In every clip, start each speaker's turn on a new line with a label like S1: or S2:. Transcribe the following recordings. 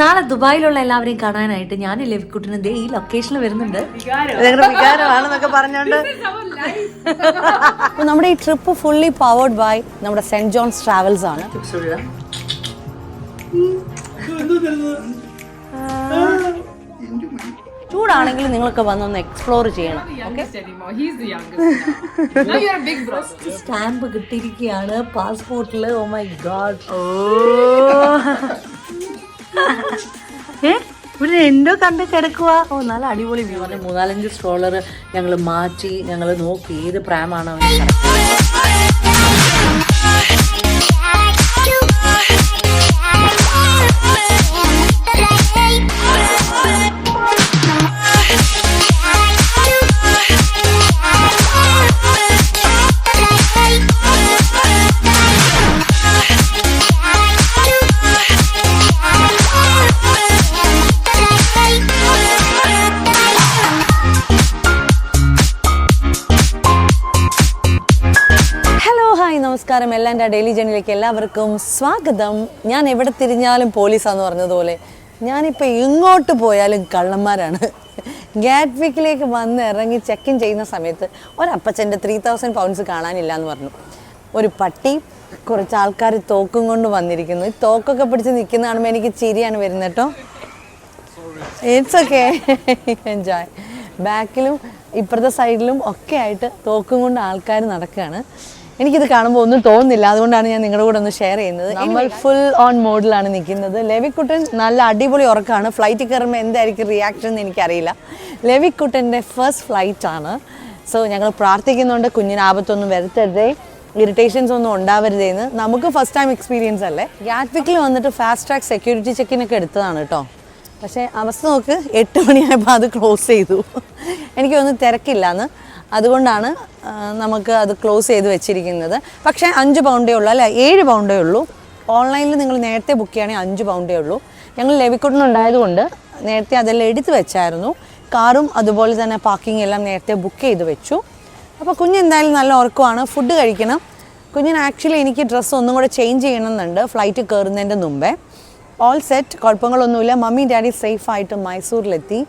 S1: നാളെ ദുബായിലുള്ള എല്ലാവരെയും കാണാനായിട്ട് ഞാൻ ലെവിക്കുട്ടനും ഈ ലൊക്കേഷനിൽ വരുന്നുണ്ട്. വികാരമാണെന്നൊക്കെ പറഞ്ഞോണ്ട്
S2: നമ്മുടെ ഈ ട്രിപ്പ് ഫുള്ളി പവേർഡ് ബൈ നമ്മുടെ സെന്റ് ജോൺസ് ട്രാവൽസ് ആണ്. ചൂടാണെങ്കിലും നിങ്ങളൊക്കെ വന്നൊന്ന് എക്സ്പ്ലോർ ചെയ്യണം.
S1: സ്റ്റാമ്പ് കിട്ടിയിരിക്കുകയാണ് പാസ്പോർട്ടില്. Oh my God. ഇവിടെ എന്തോ കണ്ട് കിടക്കുക. ഓ നല്ല അടിപൊളി വ്യൂ ആണ്. 3-4 സ്ട്രോളർ ഞങ്ങൾ മാറ്റി ഞങ്ങൾ നോക്കി ഏത് പ്രാമാണ്
S2: നമസ്കാരം. എൻ്റെ ഡെയിലി ജേണിയിലേക്ക് എല്ലാവർക്കും സ്വാഗതം. ഞാൻ എവിടെ തിരിഞ്ഞാലും പോലീസാന്ന് പറഞ്ഞതുപോലെ ഞാനിപ്പോൾ ഇങ്ങോട്ട് പോയാലും കള്ളന്മാരാണ്. ഗാറ്റ്വിക്കിലേക്ക് വന്ന് ഇറങ്ങി ചെക്ക് ഇൻ ചെയ്യുന്ന സമയത്ത് ഒരപ്പച്ചൻ്റെ 3000 പൗണ്ട്സ് കാണാനില്ല എന്ന് പറഞ്ഞു. ഒരു പട്ടി, കുറച്ച് ആൾക്കാർ തോക്കും കൊണ്ട് വന്നിരിക്കുന്നു. ഈ തോക്കൊക്കെ പിടിച്ച് നിൽക്കുന്ന കാണുമ്പോൾ എനിക്ക് ചിരിയാണ് വരുന്നത് കേട്ടോ. It's okay, enjoy. ബാക്കിലും ഇപ്പുറത്തെ സൈഡിലും ഒക്കെ ആയിട്ട് തോക്കും കൊണ്ട് ആൾക്കാർ നടക്കുകയാണ്. എനിക്കിത് കാണുമ്പോൾ ഒന്നും തോന്നുന്നില്ല, അതുകൊണ്ടാണ് ഞാൻ നിങ്ങളുടെ കൂടെ ഒന്ന് ഷെയർ ചെയ്യുന്നത്. നമ്മൾ ഫുൾ ഓൺ മോഡിലാണ് നിൽക്കുന്നത്. ലെവിക്കുട്ടൻ നല്ല അടിപൊളി ഉറക്കമാണ്. ഫ്ലൈറ്റിൽ കയറുമ്പോൾ എന്തായിരിക്കും റിയാക്ഷൻ എന്ന് എനിക്കറിയില്ല. ലെവിക്കുട്ടൻ്റെ ഫസ്റ്റ് ഫ്ലൈറ്റാണ്. സോ ഞങ്ങൾ പ്രാർത്ഥിക്കുന്നുണ്ട് കുഞ്ഞിന് ആപത്തൊന്നും വരുത്തരുതേ, ഇറിറ്റേഷൻസ് ഒന്നും ഉണ്ടാവരുതേന്ന്. നമുക്ക് ഫസ്റ്റ് ടൈം എക്സ്പീരിയൻസ് അല്ലേ. ഗാറ്റ്വിക്കിൽ വന്നിട്ട് ഫാസ്റ്റ് ട്രാക്ക് സെക്യൂരിറ്റി ചെക്കിനൊക്കെ എടുത്തതാണ് കേട്ടോ. പക്ഷേ അവസ്ഥ നോക്ക്, 8 മണിയായപ്പോൾ അത് ക്ലോസ് ചെയ്തു. എനിക്കൊന്നും തിരക്കില്ലാന്ന്, അതുകൊണ്ടാണ് നമുക്ക് അത് ക്ലോസ് ചെയ്ത് വെച്ചിരിക്കുന്നത്. പക്ഷേ 5 പൗണ്ടേ ഉള്ളൂ, അല്ല 7 പൗണ്ടേ ഉള്ളൂ. ഓൺലൈനിൽ നിങ്ങൾ നേരത്തെ ബുക്ക് ചെയ്യുകയാണെങ്കിൽ 5 പൗണ്ടേ ഉള്ളൂ. ഞങ്ങൾ ലെവിക്കുട്ടനുണ്ടായതുകൊണ്ട് നേരത്തെ അതെല്ലാം എടുത്ത് വെച്ചായിരുന്നു. കാറും അതുപോലെ തന്നെ പാർക്കിംഗ് എല്ലാം നേരത്തെ ബുക്ക് ചെയ്ത് വെച്ചു. അപ്പോൾ കുഞ്ഞ് എന്തായാലും നല്ല ഉറക്കമാണ്. ഫുഡ് കഴിക്കണം. കുഞ്ഞിന് ആക്ച്വലി എനിക്ക് ഡ്രസ്സ് ഒന്നും കൂടെ ചേഞ്ച് ചെയ്യണമെന്നുണ്ട് ഫ്ലൈറ്റ് കയറുന്നതിൻ്റെ മുമ്പേ. ഓൾ സെറ്റ്, കുഴപ്പങ്ങളൊന്നുമില്ല. മമ്മി ഡാഡി സേഫായിട്ട് മൈസൂരിലെത്തി.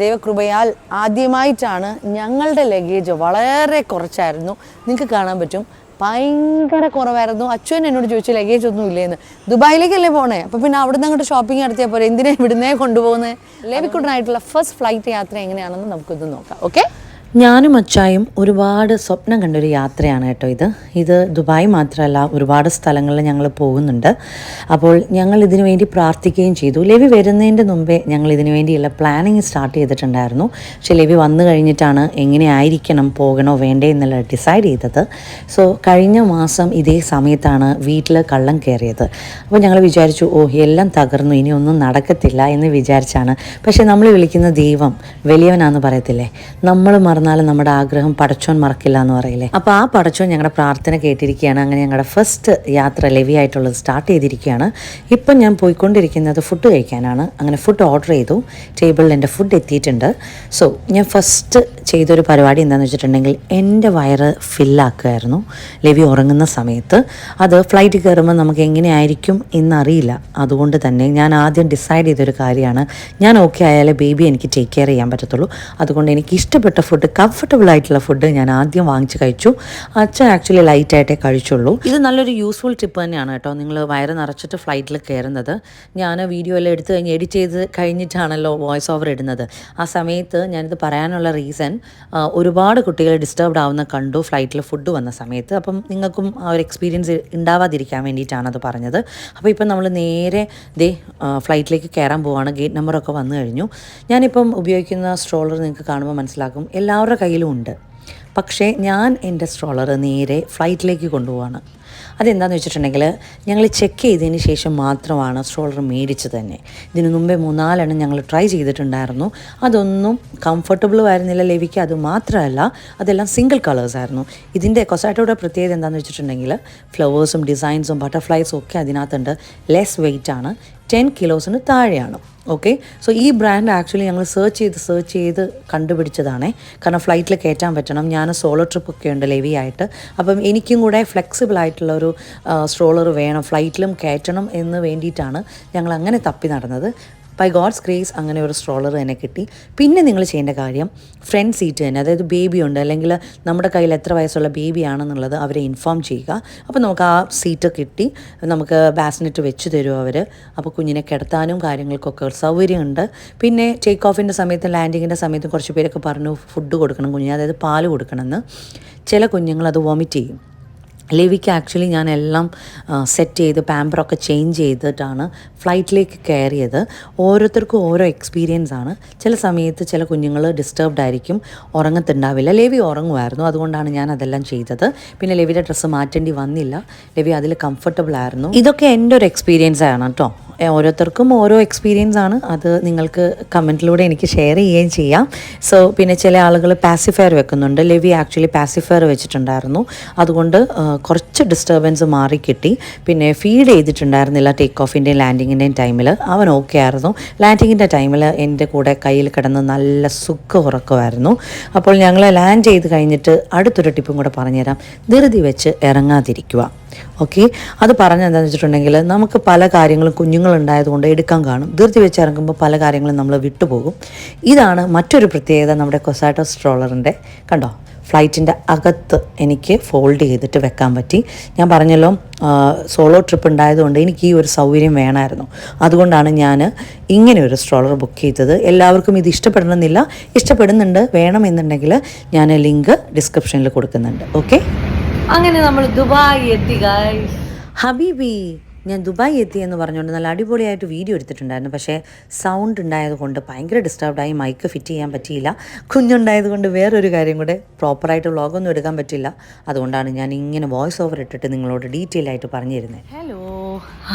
S2: ദൈവകൃപയാൽ ആദ്യമായിട്ടാണ്. ഞങ്ങളുടെ ലഗേജ് വളരെ കുറച്ചായിരുന്നു, നിങ്ങൾക്ക് കാണാൻ പറ്റും, ഭയങ്കര കുറവായിരുന്നു. അച്ഛൻ എന്നോട് ചോദിച്ചു ലഗേജ് ഒന്നും ഇല്ലേന്ന്. ദുബായിലേക്കല്ലേ പോണേ, അപ്പോൾ പിന്നെ അവിടെ നിന്ന് അങ്ങോട്ട് ഷോപ്പിംഗ് നടത്തിയാൽ പോരെ, എന്തിനാ ഇവിടുന്നേ കൊണ്ടുപോകുന്നത്. ലെവിക്കുട്ടനായിട്ടുള്ള ഫസ്റ്റ് ഫ്ലൈറ്റ് യാത്ര എങ്ങനെയാണെന്ന് നമുക്കിത് നോക്കാം. ഓക്കെ,
S1: ഞാനും അച്ചായും ഒരുപാട് സ്വപ്നം കണ്ടൊരു യാത്രയാണ് കേട്ടോ ഇത് ദുബായ് മാത്രമല്ല, ഒരുപാട് സ്ഥലങ്ങളിൽ ഞങ്ങൾ പോകുന്നുണ്ട്. അപ്പോൾ ഞങ്ങൾ ഇതിനു വേണ്ടി പ്രാർത്ഥിക്കുകയും ചെയ്തു. ലെവി വരുന്നതിൻ്റെ മുമ്പേ ഞങ്ങൾ ഇതിനു വേണ്ടിയുള്ള പ്ലാനിങ് സ്റ്റാർട്ട് ചെയ്തിട്ടുണ്ടായിരുന്നു. പക്ഷേ ലെവി വന്നു കഴിഞ്ഞിട്ടാണ് എങ്ങനെയായിരിക്കണം, പോകണോ വേണ്ടേ എന്നുള്ളത് ഡിസൈഡ് ചെയ്തത്. സോ കഴിഞ്ഞ മാസം ഇതേ സമയത്താണ് വീട്ടിൽ കള്ളം കയറിയത്. അപ്പോൾ ഞങ്ങൾ വിചാരിച്ചു എല്ലാം തകർന്നു, ഇനി ഒന്നും നടക്കത്തില്ല എന്ന് വിചാരിച്ചാണ്. പക്ഷേ നമ്മൾ വിളിക്കുന്ന ദൈവം വലിയവനാന്ന് പറയത്തില്ലേ, നമ്മൾ എന്നാലും നമ്മുടെ ആഗ്രഹം പടച്ചോൻ മറക്കില്ല എന്ന് പറയില്ലേ. അപ്പോൾ ആ പടച്ചോൻ ഞങ്ങളുടെ പ്രാർത്ഥന കേട്ടിരിക്കുകയാണ്. അങ്ങനെ ഞങ്ങളുടെ ഫസ്റ്റ് യാത്ര ലെവി ആയിട്ടുള്ളത് സ്റ്റാർട്ട് ചെയ്തിരിക്കുകയാണ്. ഇപ്പം ഞാൻ പോയിക്കൊണ്ടിരിക്കുന്നത് ഫുഡ് കഴിക്കാനാണ്. അങ്ങനെ ഫുഡ് ഓർഡർ ചെയ്തു. ടേബിളിൽ എൻ്റെ ഫുഡ് എത്തിയിട്ടുണ്ട്. സോ ഞാൻ ഫസ്റ്റ് ചെയ്തൊരു പരിപാടി എന്താണെന്ന് വെച്ചിട്ടുണ്ടെങ്കിൽ എൻ്റെ വയറ് ഫില്ലാക്കുമായിരുന്നു ലെവി ഉറങ്ങുന്ന സമയത്ത്. അത് ഫ്ലൈറ്റ് കയറുമ്പോൾ നമുക്ക് എങ്ങനെയായിരിക്കും എന്നറിയില്ല. അതുകൊണ്ട് തന്നെ ഞാൻ ആദ്യം ഡിസൈഡ് ചെയ്തൊരു കാര്യമാണ്, ഞാൻ ഓക്കെ ആയാലേ ബേബി എനിക്ക് ടേക്ക് കെയർ ചെയ്യാൻ പറ്റത്തുള്ളൂ. അതുകൊണ്ട് എനിക്ക് ഇഷ്ടപ്പെട്ട ഫുഡ്, കംഫർട്ടബിൾ ആയിട്ടുള്ള ഫുഡ് ഞാൻ ആദ്യം വാങ്ങിച്ച് കഴിച്ചു. അച്ഛൻ ആക്ച്വലി ലൈറ്റായിട്ടേ കഴിച്ചുള്ളൂ. ഇത് നല്ലൊരു യൂസ്ഫുൾ ടിപ്പ് തന്നെയാണ് കേട്ടോ, നിങ്ങൾ വയറ് നിറച്ചിട്ട് ഫ്ലൈറ്റിൽ കയറുന്നത്. ഞാൻ വീഡിയോ എല്ലാം എടുത്ത് കഴിഞ്ഞ് എഡിറ്റ് ചെയ്ത് കഴിഞ്ഞിട്ടാണല്ലോ വോയിസ് ഓവർ ഇടുന്നത്. ആ സമയത്ത് ഞാനിത് പറയാനുള്ള റീസൺ, ഒരുപാട് കുട്ടികൾ ഡിസ്റ്റർബ്ഡ് ആവുന്ന കണ്ടു ഫ്ലൈറ്റിൽ ഫുഡ് വന്ന സമയത്ത്. അപ്പം നിങ്ങൾക്കും ആ ഒരു എക്സ്പീരിയൻസ് ഉണ്ടാവാതിരിക്കാൻ വേണ്ടിയിട്ടാണ് അത് പറഞ്ഞത്. അപ്പോൾ ഇപ്പം നമ്മൾ നേരെ ഫ്ലൈറ്റിലേക്ക് കയറാൻ പോവാണ്. ഗേറ്റ് നമ്പറൊക്കെ വന്നു കഴിഞ്ഞു. ഞാനിപ്പം ഉപയോഗിക്കുന്ന സ്ട്രോളർ നിങ്ങൾക്ക് കാണുമ്പോൾ മനസ്സിലാക്കും എല്ലാവരുടെ കയ്യിലും ഉണ്ട്. പക്ഷേ ഞാൻ എൻ്റെ സ്ട്രോളർ നേരെ ഫ്ലൈറ്റിലേക്ക് കൊണ്ടുപോവാണ്. അതെന്താണെന്ന് വെച്ചിട്ടുണ്ടെങ്കിൽ ഞങ്ങൾ ചെക്ക് ചെയ്തതിന് ശേഷം മാത്രമാണ് സ്ട്രോളർ മേടിച്ചത് തന്നെ. ഇതിനു മുമ്പേ 3-4 ഞങ്ങൾ ട്രൈ ചെയ്തിട്ടുണ്ടായിരുന്നു. അതൊന്നും കംഫർട്ടബിളും ആയിരുന്നില്ല ലെവിക്ക്. അത് മാത്രമല്ല അതെല്ലാം സിംഗിൾ കളേഴ്സ് ആയിരുന്നു. ഇതിൻ്റെ കൊസാറ്റോയുടെ പ്രത്യേകത എന്താണെന്ന് വെച്ചിട്ടുണ്ടെങ്കിൽ ഫ്ലവേഴ്സും ഡിസൈൻസും ബട്ടർഫ്ലൈസും ഒക്കെ അതിനകത്തുണ്ട്. ലെസ് വെയിറ്റ് ആണ്. 10 കിലോസിന് താഴെയാണ്. ഓക്കെ, സോ ഈ ബ്രാൻഡ് ആക്ച്വലി ഞങ്ങൾ സെർച്ച് ചെയ്ത് കണ്ടുപിടിച്ചതാണേ. കാരണം ഫ്ലൈറ്റിൽ കയറ്റാൻ പറ്റണം. ഞാൻ സോളോ ട്രിപ്പൊക്കെ ഉണ്ട് ലെവി ആയിട്ട്. അപ്പം എനിക്കും കൂടെ ഫ്ലെക്സിബിൾ ആയിട്ടുള്ളൊരു സ്ട്രോളർ വേണം, ഫ്ലൈറ്റിലും കയറ്റണം എന്ന് വേണ്ടിയിട്ടാണ് ഞങ്ങൾ അങ്ങനെ തപ്പി നടന്നത്. ബൈ ഗോഡ്സ് ഗ്രേസ് അങ്ങനെ ഒരു സ്ട്രോളർ തന്നെ കിട്ടി. പിന്നെ നിങ്ങൾ ചെയ്യേണ്ട കാര്യം ഫ്രണ്ട് സീറ്റ് തന്നെ, അതായത് ബേബി ഉണ്ട് അല്ലെങ്കിൽ നമ്മുടെ കയ്യിൽ എത്ര വയസ്സുള്ള ബേബി ആണെന്നുള്ളത് അവരെ ഇൻഫോം ചെയ്യുക. അപ്പോൾ നമുക്ക് ആ സീറ്റ് കിട്ടി, നമുക്ക് ബാസിനെറ്റ് വെച്ച് തരും അവർ. അപ്പോൾ കുഞ്ഞിനെ കിടത്താനും കാര്യങ്ങൾക്കൊക്കെ ഒരു സൗകര്യമുണ്ട്. പിന്നെ ടേക്ക് ഓഫിൻ്റെ സമയത്തും ലാൻഡിങ്ങിൻ്റെ സമയത്തും കുറച്ച് പേരൊക്കെ പറഞ്ഞു ഫുഡ് കൊടുക്കണം കുഞ്ഞിന്, അതായത് പാല് കൊടുക്കണമെന്ന്. ചില കുഞ്ഞുങ്ങൾ അത് വോമിറ്റ് ചെയ്യും. ലെവിക്ക് ആക്ച്വലി ഞാൻ എല്ലാം സെറ്റ് ചെയ്ത് പാമ്പറൊക്കെ ചേഞ്ച് ചെയ്തിട്ടാണ് ഫ്ലൈറ്റിലേക്ക് കയറിയത്. ഓരോരുത്തർക്കും ഓരോ എക്സ്പീരിയൻസ് ആണ്. ചില സമയത്ത് ചില കുഞ്ഞുങ്ങൾ ഡിസ്റ്റർബ്ഡ് ആയിരിക്കും, ഉറങ്ങത്തുണ്ടാവില്ല. ലെവി ഉറങ്ങുമായിരുന്നു, അതുകൊണ്ടാണ് ഞാൻ അതെല്ലാം ചെയ്തത്. പിന്നെ ലെവിയുടെ ഡ്രസ്സ് മാറ്റേണ്ടി വന്നില്ല, ലെവി അതിൽ കംഫർട്ടബിൾ ആയിരുന്നു. ഇതൊക്കെ എൻ്റെ ഒരു എക്സ്പീരിയൻസ് ആണ് കേട്ടോ. ഓരോരുത്തർക്കും ഓരോ എക്സ്പീരിയൻസ് ആണ്, അത് നിങ്ങൾക്ക് കമൻറ്റിലൂടെ എനിക്ക് ഷെയർ ചെയ്യുകയും ചെയ്യാം. സോ പിന്നെ ചില ആളുകൾ പാസിഫയർ വെക്കുന്നുണ്ട്. ലെവി ആക്ച്വലി പാസിഫയർ വെച്ചിട്ടുണ്ടായിരുന്നു, അതുകൊണ്ട് കുറച്ച് ഡിസ്റ്റർബൻസ് മാറിക്കിട്ടി. പിന്നെ ഫീഡ് ചെയ്തിട്ടുണ്ടായിരുന്നില്ല ടേക്ക് ഓഫിൻ്റെയും ലാൻഡിങ്ങിൻ്റെയും ടൈമിൽ. അവൻ ഓക്കെ ആയിരുന്നു. ലാൻഡിങ്ങിൻ്റെ ടൈമിൽ എൻ്റെ കൂടെ കയ്യിൽ കിടന്ന് നല്ല സുഖം ഉറക്കമായിരുന്നു. അപ്പോൾ ഞങ്ങൾ ലാൻഡ് ചെയ്ത് കഴിഞ്ഞിട്ട് അടുത്തൊരു ടിപ്പും കൂടെ പറഞ്ഞുതരാം. ധൃതി വെച്ച് ഇറങ്ങാതിരിക്കുക. ഓക്കെ, അത് പറഞ്ഞെന്താണെന്ന് വെച്ചിട്ടുണ്ടെങ്കിൽ നമുക്ക് പല കാര്യങ്ങളും കുഞ്ഞുങ്ങളുണ്ടായതുകൊണ്ട് എടുക്കാൻ കാണും. ധൃതി വെച്ച് ഇറങ്ങുമ്പോൾ പല കാര്യങ്ങളും നമ്മൾ വിട്ടുപോകും. ഇതാണ് മറ്റൊരു പ്രത്യേകത നമ്മുടെ കൊസാറ്റോ സ്ട്രോളറിൻ്റെ. കണ്ടോ, ഫ്ലൈറ്റിൻ്റെ അകത്ത് എനിക്ക് ഫോൾഡ് ചെയ്തിട്ട് വെക്കാൻ പറ്റി. ഞാൻ പറഞ്ഞല്ലോ സോളോ ട്രിപ്പ് ഉണ്ടായതുകൊണ്ട് എനിക്ക് ഈ ഒരു സൗകര്യം വേണമായിരുന്നു. അതുകൊണ്ടാണ് ഞാൻ ഇങ്ങനെ ഒരു സ്ട്രോളർ ബുക്ക് ചെയ്തത്. എല്ലാവർക്കും ഇത് ഇഷ്ടപ്പെടണമെന്നില്ല, ഇഷ്ടപ്പെടുന്നുണ്ട് വേണമെന്നുണ്ടെങ്കിൽ ഞാൻ ലിങ്ക് ഡിസ്ക്രിപ്ഷനിൽ കൊടുക്കുന്നുണ്ട്. ഓക്കെ,
S2: അങ്ങനെ നമ്മൾ ദുബായ് എത്തി ഗൈസ്.
S1: ഹബീബി, ഞാൻ ദുബായ് എത്തി എന്ന് പറഞ്ഞുകൊണ്ട് നല്ല അടിപൊളിയായിട്ട് വീഡിയോ എടുത്തിട്ടുണ്ടായിരുന്നു. പക്ഷേ സൗണ്ട് ഉണ്ടായതുകൊണ്ട് ഭയങ്കര ഡിസ്റ്റർബ്ഡായി, മൈക്ക് ഫിറ്റ് ചെയ്യാൻ പറ്റിയില്ല. കുഞ്ഞുണ്ടായതുകൊണ്ട് വേറൊരു കാര്യം കൂടെ, പ്രോപ്പറായിട്ട് വ്ളോഗൊന്നും എടുക്കാൻ പറ്റില്ല. അതുകൊണ്ടാണ് ഞാൻ ഇങ്ങനെ വോയിസ് ഓവർ ഇട്ടിട്ട് നിങ്ങളോട് ഡീറ്റെയിൽ ആയിട്ട് പറഞ്ഞു തരുന്നത്.
S2: ഹലോ,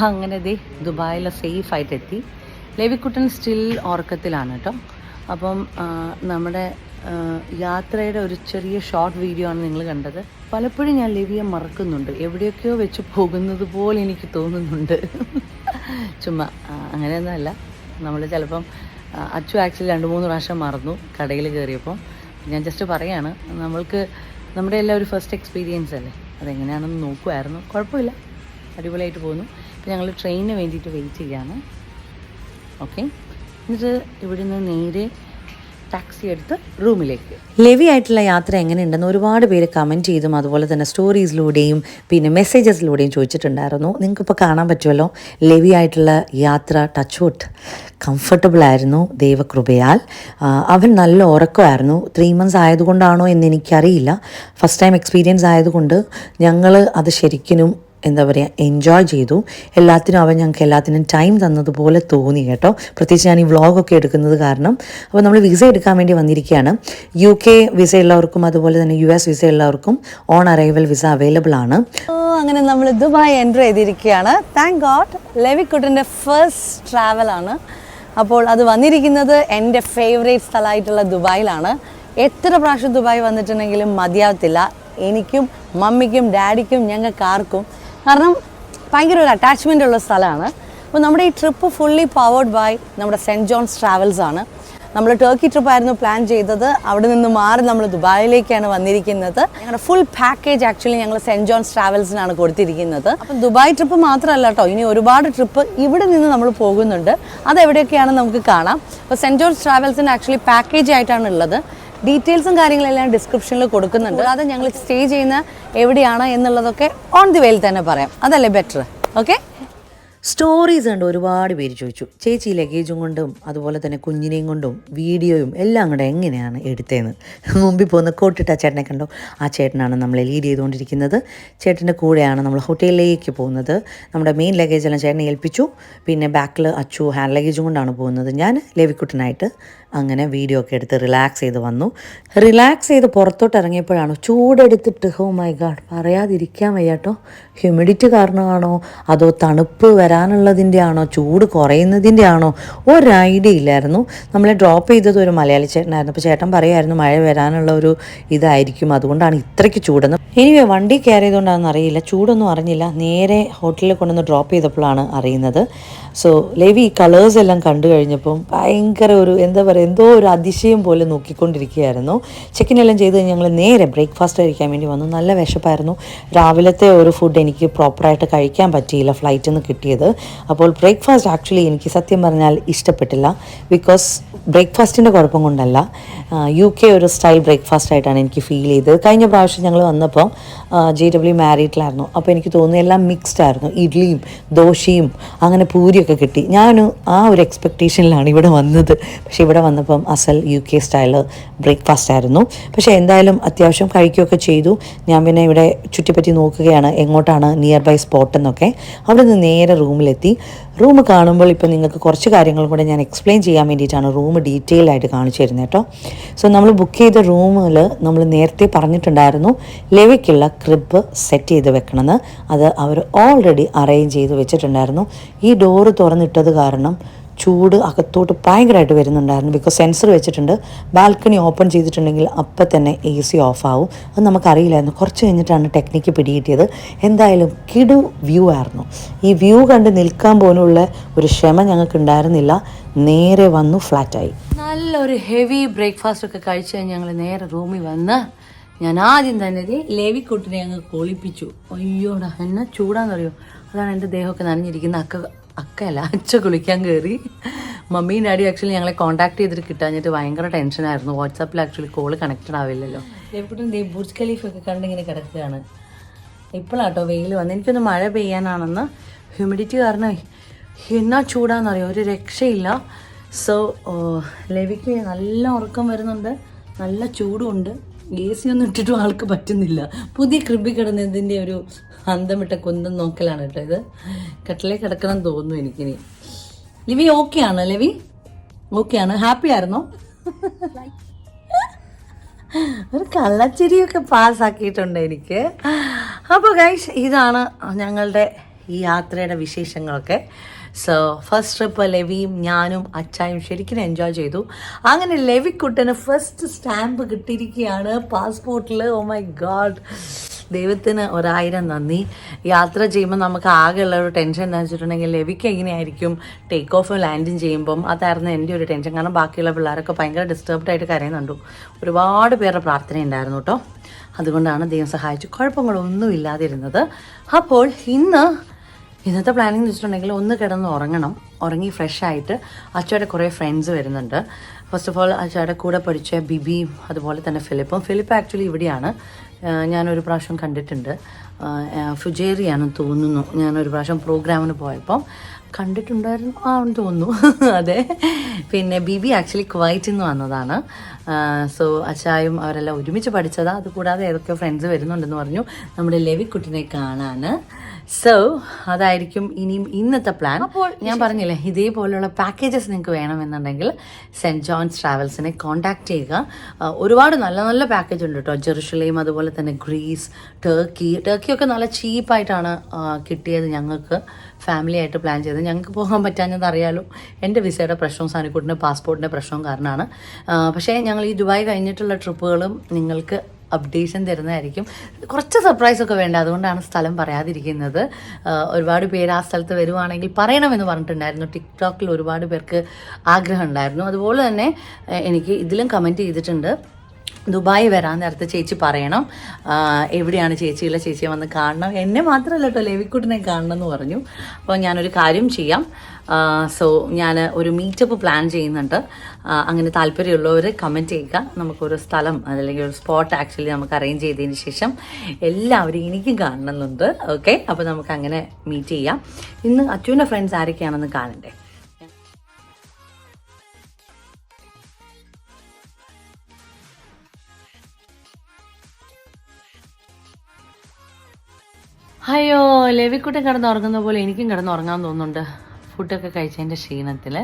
S2: അങ്ങനെ ദേ ദുബായിൽ സേഫായിട്ട് എത്തി. ലെവിക്കുട്ടൻ സ്റ്റിൽ ഉറക്കത്തിലാണ് കേട്ടോ. അപ്പം നമ്മുടെ യാത്രയുടെ ഒരു ചെറിയ ഷോർട്ട് വീഡിയോ ആണ് നിങ്ങൾ കണ്ടത്. പലപ്പോഴും ഞാൻ ലെവിയെ മറക്കുന്നുണ്ട്, എവിടെയൊക്കെയോ വെച്ച് പോകുന്നത് പോലെ എനിക്ക് തോന്നുന്നുണ്ട്. ചുമ്മാ അങ്ങനെയൊന്നുമല്ല, നമ്മൾ ചിലപ്പം അച്ചു ആക്ച്വലി 2-3 പ്രാവശ്യം മറന്നു കടയിൽ കയറിയപ്പം. ഞാൻ ജസ്റ്റ് പറയാണ്, നമ്മൾക്ക് നമ്മുടെ എല്ലാം ഒരു ഫസ്റ്റ് എക്സ്പീരിയൻസ് അല്ലേ, അതെങ്ങനെയാണെന്ന് നോക്കുമായിരുന്നു. കുഴപ്പമില്ല, അടിപൊളിയായിട്ട് പോകുന്നു. ഇപ്പം ഞങ്ങൾ ട്രെയിനിന് വേണ്ടിയിട്ട് വെയിറ്റ് ചെയ്യാണ്. ഓക്കെ, എന്നിട്ട് ഇവിടുന്ന് നേരെ ടാക്സി എടുത്ത് റൂമിലേക്ക്.
S1: ലെവി ആയിട്ടുള്ള യാത്ര എങ്ങനെയുണ്ടെന്ന് ഒരുപാട് പേര് കമൻറ്റ് ചെയ്തും അതുപോലെ തന്നെ സ്റ്റോറീസിലൂടെയും പിന്നെ മെസ്സേജസിലൂടെയും ചോദിച്ചിട്ടുണ്ടായിരുന്നു. നിങ്ങൾക്കിപ്പോൾ കാണാൻ പറ്റുമല്ലോ, ലെവി ആയിട്ടുള്ള യാത്ര ടച്ച് വുഡ് കംഫർട്ടബിളായിരുന്നു ദൈവകൃപയാൽ. അവൻ നല്ല ഉറക്കമായിരുന്നു. 3 months ആയതുകൊണ്ടാണോ എന്ന് എനിക്കറിയില്ല. ഫസ്റ്റ് ടൈം എക്സ്പീരിയൻസ് ആയതുകൊണ്ട് ഞങ്ങൾ അത് ശരിക്കും എന്താ പറയുക, എൻജോയ് ചെയ്തു. അവൻ ഞങ്ങൾക്ക് എല്ലാത്തിനും ടൈം തന്നതുപോലെ തോന്നി കേട്ടോ. പ്രത്യേകിച്ച് ഞാൻ ഈ വ്ളോഗൊക്കെ എടുക്കുന്നത് കാരണം. അപ്പോൾ നമ്മൾ വിസ എടുക്കാൻ വേണ്ടി വന്നിരിക്കുകയാണ്. UK വിസ ഉള്ളവർക്കും അതുപോലെ തന്നെ US വിസ ഉള്ളവർക്കും ഓൺ അറൈവൽ വിസ അവൈലബിൾ ആണ്.
S2: അങ്ങനെ നമ്മൾ ദുബായ് എൻ്റർ ചെയ്തിരിക്കുകയാണ്. താങ്ക് ഗോഡ്, ലെവിക്കുട്ടൻ്റെ ഫസ്റ്റ് ട്രാവലാണ്. അപ്പോൾ അത് വന്നിരിക്കുന്നത് എൻ്റെ ഫേവറേറ്റ് സ്ഥലമായിട്ടുള്ള ദുബായിലാണ്. എത്ര പ്രാവശ്യം ദുബായ് വന്നിട്ടുണ്ടെങ്കിലും മതിയാവത്തില്ല. എനിക്കും മമ്മിക്കും ഡാഡിക്കും ഞങ്ങൾക്കാർക്കും, കാരണം ഭയങ്കര ഒരു അറ്റാച്ച്മെൻ്റ് ഉള്ള സ്ഥലമാണ്. അപ്പോൾ നമ്മുടെ ഈ ട്രിപ്പ് ഫുള്ളി പവേർഡ് ബൈ നമ്മുടെ സെൻറ്റ് ജോൺസ് ട്രാവൽസ് ആണ്. നമ്മൾ ടർക്കി ട്രിപ്പായിരുന്നു പ്ലാൻ ചെയ്തത്. അവിടെ നിന്ന് മാറി നമ്മൾ ദുബായിലേക്കാണ് വന്നിരിക്കുന്നത്. ഞങ്ങളുടെ ഫുൾ പാക്കേജ് ആക്ച്വലി ഞങ്ങൾ സെൻറ്റ് ജോൺസ് ട്രാവൽസിനാണ് കൊടുത്തിരിക്കുന്നത്. അപ്പം ദുബായ് ട്രിപ്പ് മാത്രമല്ല കേട്ടോ, ഇനി ഒരുപാട് ട്രിപ്പ് ഇവിടെ നിന്ന് നമ്മൾ പോകുന്നുണ്ട്. അതെവിടെയൊക്കെയാണെന്ന് നമുക്ക് കാണാം. അപ്പോൾ സെൻറ്റ് ജോൺസ് ട്രാവൽസിൻ്റെ ആക്ച്വലി പാക്കേജ് ആയിട്ടാണ് ഉള്ളത്. ഡീറ്റെയിൽസും കാര്യങ്ങളെല്ലാം ഡിസ്ക്രിപ്ഷനിൽ കൊടുക്കുന്നുണ്ട്. അത് ഞങ്ങൾ സ്റ്റേ ചെയ്യുന്ന എവിടെയാണ് എന്നുള്ളതൊക്കെ ഓൺ ദി വേയിൽ തന്നെ പറയാം, അതല്ലേ ബെറ്റർ. ഓക്കെ,
S1: സ്റ്റോറീസ് ഉണ്ട്. ഒരുപാട് പേര് ചോദിച്ചു, ചേച്ചി ലഗേജും കൊണ്ടും അതുപോലെ തന്നെ കുഞ്ഞിനെയും കൊണ്ടും വീഡിയോയും എല്ലാം കൂടെ എങ്ങനെയാണ് എടുത്തതെന്ന്. മുമ്പിൽ പോകുന്ന കോട്ടിട്ട ചേട്ടനെ കണ്ടോ, ആ ചേട്ടനാണ് നമ്മളെ ലീഡ് ചെയ്തുകൊണ്ടിരിക്കുന്നത്. ചേട്ടൻ്റെ കൂടെയാണ് നമ്മൾ ഹോട്ടലിലേക്ക് പോകുന്നത്. നമ്മുടെ മെയിൻ ലഗേജ് എല്ലാം ചേട്ടനെ ഏൽപ്പിച്ചു. പിന്നെ ബാക്കിൽ അച്ചു ഹാൻഡ് ലഗേജും കൊണ്ടാണ് പോകുന്നത്. ഞാൻ ലെവിക്കുട്ടനായിട്ട് അങ്ങനെ വീഡിയോ ഒക്കെ എടുത്ത് റിലാക്സ് ചെയ്ത് വന്നു. റിലാക്സ് ചെയ്ത് പുറത്തോട്ട് ഇറങ്ങിയപ്പോഴാണ് ചൂടെടുത്തിട്ട്, ഓ മൈ ഗാഡ്, പറയാതിരിക്കാൻ വയ്യാട്ടോ. ഹ്യൂമിഡിറ്റി കാരണമാണോ അതോ തണുപ്പ് വരാൻ വരാനുള്ളതിൻ്റെ ആണോ ചൂട് കുറയുന്നതിൻ്റെ ആണോ ഒരു ഐഡിയ ഇല്ലായിരുന്നു. നമ്മളെ ഡ്രോപ്പ് ചെയ്തത് ഒരു മലയാളി ചേട്ടനായിരുന്നു. അപ്പോൾ ചേട്ടൻ പറയുമായിരുന്നു മഴ വരാനുള്ള ഒരു ഇതായിരിക്കും, അതുകൊണ്ടാണ് ഇത്രയ്ക്ക് ചൂടെന്ന്. എനിവേ വണ്ടി കയറി ചെയ്തുകൊണ്ടാണെന്ന് അറിയില്ല, ചൂടൊന്നും അറിഞ്ഞില്ല. നേരെ ഹോട്ടലിൽ കൊണ്ടുവന്ന് ഡ്രോപ്പ് ചെയ്തപ്പോഴാണ് അറിയുന്നത്. സോ ലെവി ഈ കളേഴ്സ് എല്ലാം കണ്ടു കഴിഞ്ഞപ്പം ഭയങ്കര ഒരു എന്താ പറയുക, എന്തോ ഒരു അതിശയം പോലെ നോക്കിക്കൊണ്ടിരിക്കുകയായിരുന്നു. ചെക്കിനെല്ലാം ചെയ്ത് കഴിഞ്ഞ് ഞങ്ങൾ നേരെ ബ്രേക്ക്ഫാസ്റ്റ് കഴിക്കാൻ വേണ്ടി വന്നു. നല്ല വിശപ്പായിരുന്നു. രാവിലത്തെ ഒരു ഫുഡ് എനിക്ക് പ്രോപ്പറായിട്ട് കഴിക്കാൻ പറ്റിയില്ല ഫ്ലൈറ്റിൽ നിന്ന് കിട്ടിയത്. അപ്പോൾ ബ്രേക്ക്ഫാസ്റ്റ് ആക്ച്വലി എനിക്ക് സത്യം പറഞ്ഞാൽ ഇഷ്ടപ്പെട്ടില്ല. ബിക്കോസ് ബ്രേക്ക്ഫാസ്റ്റിൻ്റെ കുഴപ്പം കൊണ്ടല്ല, UK ഒരു സ്റ്റൈൽ ബ്രേക്ക്ഫാസ്റ്റ് ആയിട്ടാണ് എനിക്ക് ഫീൽ ചെയ്തത്. കഴിഞ്ഞ പ്രാവശ്യം ഞങ്ങൾ വന്നപ്പോൾ JW മാരീഡിലായിരുന്നു. അപ്പോൾ എനിക്ക് തോന്നുന്നു എല്ലാം മിക്സ്ഡ് ആയിരുന്നു. ഇഡ്ലിയും ദോശയും അങ്ങനെ പൂരിയൊക്കെ കിട്ടി. ഞാൻ ആ ഒരു എക്സ്പെക്റ്റേഷനിലാണ് ഇവിടെ വന്നത്. പക്ഷേ ഇവിടെ വന്നപ്പം അസൽ UK സ്റ്റൈല് ബ്രേക്ക്ഫാസ്റ്റ് ആയിരുന്നു. പക്ഷേ എന്തായാലും അത്യാവശ്യം കഴിക്കുകയൊക്കെ ചെയ്തു. ഞാൻ പിന്നെ ഇവിടെ ചുറ്റിപ്പറ്റി നോക്കുകയാണ് എങ്ങോട്ടാണ് നിയർ ബൈ സ്പോട്ട് എന്നൊക്കെ. അവിടെ നിന്ന് നേരെ റൂമിലെത്തി. റൂം കാണുമ്പോൾ ഇപ്പോൾ നിങ്ങൾക്ക് കുറച്ച് കാര്യങ്ങൾ കൂടെ ഞാൻ എക്സ്പ്ലെയിൻ ചെയ്യാൻ വേണ്ടിയിട്ടാണ് റൂം ഡീറ്റെയിൽ ആയിട്ട് കാണിച്ചു തരുന്നത് കേട്ടോ. സോ നമ്മൾ ബുക്ക് ചെയ്ത റൂമിൽ നമ്മൾ നേരത്തെ പറഞ്ഞിട്ടുണ്ടായിരുന്നു ലെവിക്കുള്ള ക്രിബ് സെറ്റ് ചെയ്ത് വെക്കണമെന്ന്. അത് അവർ ഓൾറെഡി അറേഞ്ച് ചെയ്ത് വെച്ചിട്ടുണ്ടായിരുന്നു. ഈ ഡോറ് തുറന്നിട്ടത് കാരണം ചൂട് അകത്തോട്ട് ഭയങ്കരമായിട്ട് വരുന്നുണ്ടായിരുന്നു. ബിക്കോസ് സെൻസർ വെച്ചിട്ടുണ്ട്. ബാൽക്കണി ഓപ്പൺ ചെയ്തിട്ടുണ്ടെങ്കിൽ അപ്പം തന്നെ AC ഓഫ് ആവും. അത് നമുക്കറിയില്ലായിരുന്നു. കുറച്ച് കഴിഞ്ഞിട്ടാണ് ടെക്നിക്ക് പിടികിട്ടിയത്. എന്തായാലും കിടു വ്യൂ ആയിരുന്നു. ഈ വ്യൂ കണ്ട് നിൽക്കാൻ പോലുള്ള ഒരു ക്ഷമ ഞങ്ങൾക്ക് ഉണ്ടായിരുന്നില്ല. നേരെ വന്നു ഫ്ലാറ്റായി. നല്ലൊരു ഹെവി ബ്രേക്ക്ഫാസ്റ്റ് ഒക്കെ കഴിച്ച് കഴിഞ്ഞ് ഞങ്ങൾ നേരെ റൂമിൽ വന്ന് ഞാൻ ആദ്യം തന്നെ ലേവിക്കുട്ടിനെ അങ്ങ് കൊളിപ്പിച്ചു. അയ്യോടാ എന്നാ ചൂടാന്നറിയോ. അതാണ് എൻ്റെ ദേഹമൊക്കെ നനഞ്ഞിരിക്കുന്ന. അക്കയല്ല അച്ഛ കുളിക്കാൻ കയറി. മമ്മിയും ഡാഡിയും ആക്ച്വലി ഞങ്ങളെ കോൺടാക്ട് ചെയ്തിട്ട് കിട്ടാഞ്ഞിട്ട് ഭയങ്കര ടെൻഷനായിരുന്നു. വാട്സാപ്പിൽ ആക്ച്വലി കോള് കണക്റ്റഡ് ആവില്ലല്ലോ. ലേവിക്കുട്ടൻ ബുർജ് ഖലീഫൊക്കെ കണ്ടിങ്ങനെ കിടക്കുകയാണ്. ഇപ്പോഴാട്ടോ വെയിൽ വന്ന്. എനിക്കൊന്ന് മഴ പെയ്യാനാണെന്ന്. ഹ്യൂമിഡിറ്റി കാരണം എന്നാ ചൂടാന്നറിയോ, ഒരു രക്ഷയില്ല. സോ ലെവിക്ക് നല്ല ഉറക്കം വരുന്നുണ്ട്, നല്ല ചൂടുമുണ്ട്. AC ഒന്നും ഇട്ടിട്ടും ആൾക്ക് പറ്റുന്നില്ല. പുതിയ ക്രിബി കിടന്നതിൻ്റെ ഒരു അന്തമിട്ട കൊന്തം നോക്കലാണ് കേട്ടോ ഇത്. കട്ടിലേ കിടക്കണം തോന്നുന്നു എനിക്കിനി. ലിവി ഓക്കെ ആണോ? ലെവി ഓക്കെ ആണ്? ഹാപ്പി ആയിരുന്നോ? ഒരു കള്ളച്ചിരിയൊക്കെ പാസ്സാക്കിയിട്ടുണ്ട് എനിക്ക്. അപ്പോൾ ഗൈസ് ഇതാണ് ഞങ്ങളുടെ ഈ യാത്രയുടെ വിശേഷങ്ങളൊക്കെ. സോ ഫസ്റ്റ് ട്രിപ്പ് ലെവിയും ഞാനും അച്ചായും ശരിക്കും എൻജോയ് ചെയ്തു. അങ്ങനെ ലെവിക്കുട്ടന് ഫസ്റ്റ് സ്റ്റാമ്പ് കിട്ടിയിരിക്കുകയാണ് പാസ്പോർട്ടിൽ. ഓ മൈ ഗാഡ്, ദൈവത്തിന് 1000 നന്ദി. യാത്ര ചെയ്യുമ്പോൾ നമുക്ക് ആകെയുള്ള ഒരു ടെൻഷൻ എന്താണെന്ന് വെച്ചിട്ടുണ്ടെങ്കിൽ ലെവിക്ക് എങ്ങനെയായിരിക്കും ടേക്ക് ഓഫ് ലാൻഡിങ് ചെയ്യുമ്പം. അതായിരുന്നു എൻ്റെ ഒരു ടെൻഷൻ. കാരണം ബാക്കിയുള്ള പിള്ളേരൊക്കെ ഭയങ്കര ഡിസ്റ്റർബ്ഡ് ആയിട്ട് കരയുന്നുണ്ടു. ഒരുപാട് പേരുടെ പ്രാർത്ഥന ഉണ്ടായിരുന്നു കേട്ടോ. അതുകൊണ്ടാണ് ദൈവം സഹായിച്ചു കുഴപ്പങ്ങളൊന്നും ഇല്ലാതിരുന്നത്. അപ്പോൾ ഇന്നത്തെ പ്ലാനിങ് എന്ന് വെച്ചിട്ടുണ്ടെങ്കിൽ ഒന്ന് കിടന്ന് ഉറങ്ങി ഫ്രഷ് ആയിട്ട്. അച്ചയുടെ കുറേ ഫ്രണ്ട്സ് വരുന്നുണ്ട്. ഫസ്റ്റ് ഓഫ് ഓൾ അച്ചയുടെ കൂടെ പഠിച്ച ബിബിയും അതുപോലെ തന്നെ ഫിലിപ്പ് ആക്ച്വലി ഇവിടെയാണ്. ഞാനൊരു പ്രാവശ്യം കണ്ടിട്ടുണ്ട്. ഫുജേറിയാണെന്ന് തോന്നുന്നു. ഞാനൊരു പ്രാവശ്യം പ്രോഗ്രാമിന് പോയപ്പോൾ കണ്ടിട്ടുണ്ടായിരുന്നു എന്ന് തോന്നുന്നു. അതെ. പിന്നെ ബിബി ആക്ച്വലി കുവൈറ്റിൽ നിന്ന് വന്നതാണ്. സോ അച്ചായും അവരെല്ലാം ഒരുമിച്ച് പഠിച്ചതാണ്. അതുകൂടാതെ ഏതൊക്കെയോ ഫ്രണ്ട്സ് വരുന്നുണ്ടെന്ന് പറഞ്ഞു നമ്മുടെ ലെവിക്കുട്ടിനെ കാണാൻ. സോ അതായിരിക്കും ഇനിയും ഇന്നത്തെ പ്ലാൻ. അപ്പോൾ ഞാൻ പറഞ്ഞില്ലേ, ഇതേപോലെയുള്ള പാക്കേജസ് നിങ്ങൾക്ക് വേണമെന്നുണ്ടെങ്കിൽ സെൻറ്റ് ജോൺസ് ട്രാവൽസിനെ കോൺടാക്ട് ചെയ്യുക. ഒരുപാട് നല്ല നല്ല പാക്കേജ് ഉണ്ട് കേട്ടോ. ജെറുസലേം, അതുപോലെ തന്നെ ഗ്രീസ്, ടർക്കിയൊക്കെ നല്ല ചീപ്പായിട്ടാണ് കിട്ടിയത് ഞങ്ങൾക്ക്. ഫാമിലി ആയിട്ട് പ്ലാൻ ചെയ്ത് ഞങ്ങൾക്ക് പോകാൻ പറ്റാഞ്ഞത് അറിയാലോ. എൻ്റെ വിസയുടെ പ്രശ്നവും സാനിക്കുട്ടിൻ്റെ പാസ്പോർട്ടിൻ്റെ പ്രശ്നവും കാരണമാണ്. പക്ഷേ ഞങ്ങൾ ഈ ദുബായ് കഴിഞ്ഞിട്ടുള്ള ട്രിപ്പുകളും നിങ്ങൾക്ക് അപ്ഡേഷൻ തരുന്നതായിരിക്കും. കുറച്ച് സർപ്രൈസൊക്കെ വേണ്ട, അതുകൊണ്ടാണ് സ്ഥലം പറയാതിരിക്കുന്നത്. ഒരുപാട് പേര് ആ സ്ഥലത്ത് വരുവാണെങ്കിൽ പറയണമെന്ന് പറഞ്ഞിട്ടുണ്ടായിരുന്നു. ടിക്ടോക്കിൽ ഒരുപാട് പേർക്ക് ആഗ്രഹം ഉണ്ടായിരുന്നു. അതുപോലെ തന്നെ എനിക്ക് ഇതിലും കമൻറ്റ് ചെയ്തിട്ടുണ്ട്, ദുബായ് വരാൻ നേരത്തെ ചേച്ചി പറയണം എവിടെയാണ് ചേച്ചിയുള്ള, ചേച്ചിയെ വന്ന് കാണണം. എന്നെ മാത്രമല്ല കേട്ടോ, ലെവിക്കുട്ടിനെ കാണണം എന്ന് പറഞ്ഞു. അപ്പോൾ ഞാനൊരു കാര്യം ചെയ്യാം. സോ ഞാൻ ഒരു മീറ്റപ്പ് പ്ലാൻ ചെയ്യുന്നുണ്ട്. അങ്ങനെ താല്പര്യമുള്ളവർ കമൻറ്റ് ചെയ്യുക. നമുക്കൊരു സ്ഥലം അല്ലെങ്കിൽ ഒരു സ്പോട്ട് ആക്ച്വലി നമുക്ക് അറേഞ്ച് ചെയ്തതിന് ശേഷം എല്ലാവരും എനിക്കും കാണണമെന്നുണ്ട്. ഓക്കെ, അപ്പോൾ നമുക്ക് അങ്ങനെ മീറ്റ് ചെയ്യാം. ഇന്ന് അച്ഛൻ്റെ ഫ്രണ്ട്സ് ആരൊക്കെയാണെന്ന് കാണണ്ടേ. അയ്യോ, ലെവിക്കുട്ടൻ കിടന്നുറങ്ങുന്ന പോലെ എനിക്കും കിടന്നുറങ്ങാൻ തോന്നുന്നുണ്ട്. ഫുഡൊക്കെ കഴിച്ചതിൻ്റെ ക്ഷീണത്തിൽ.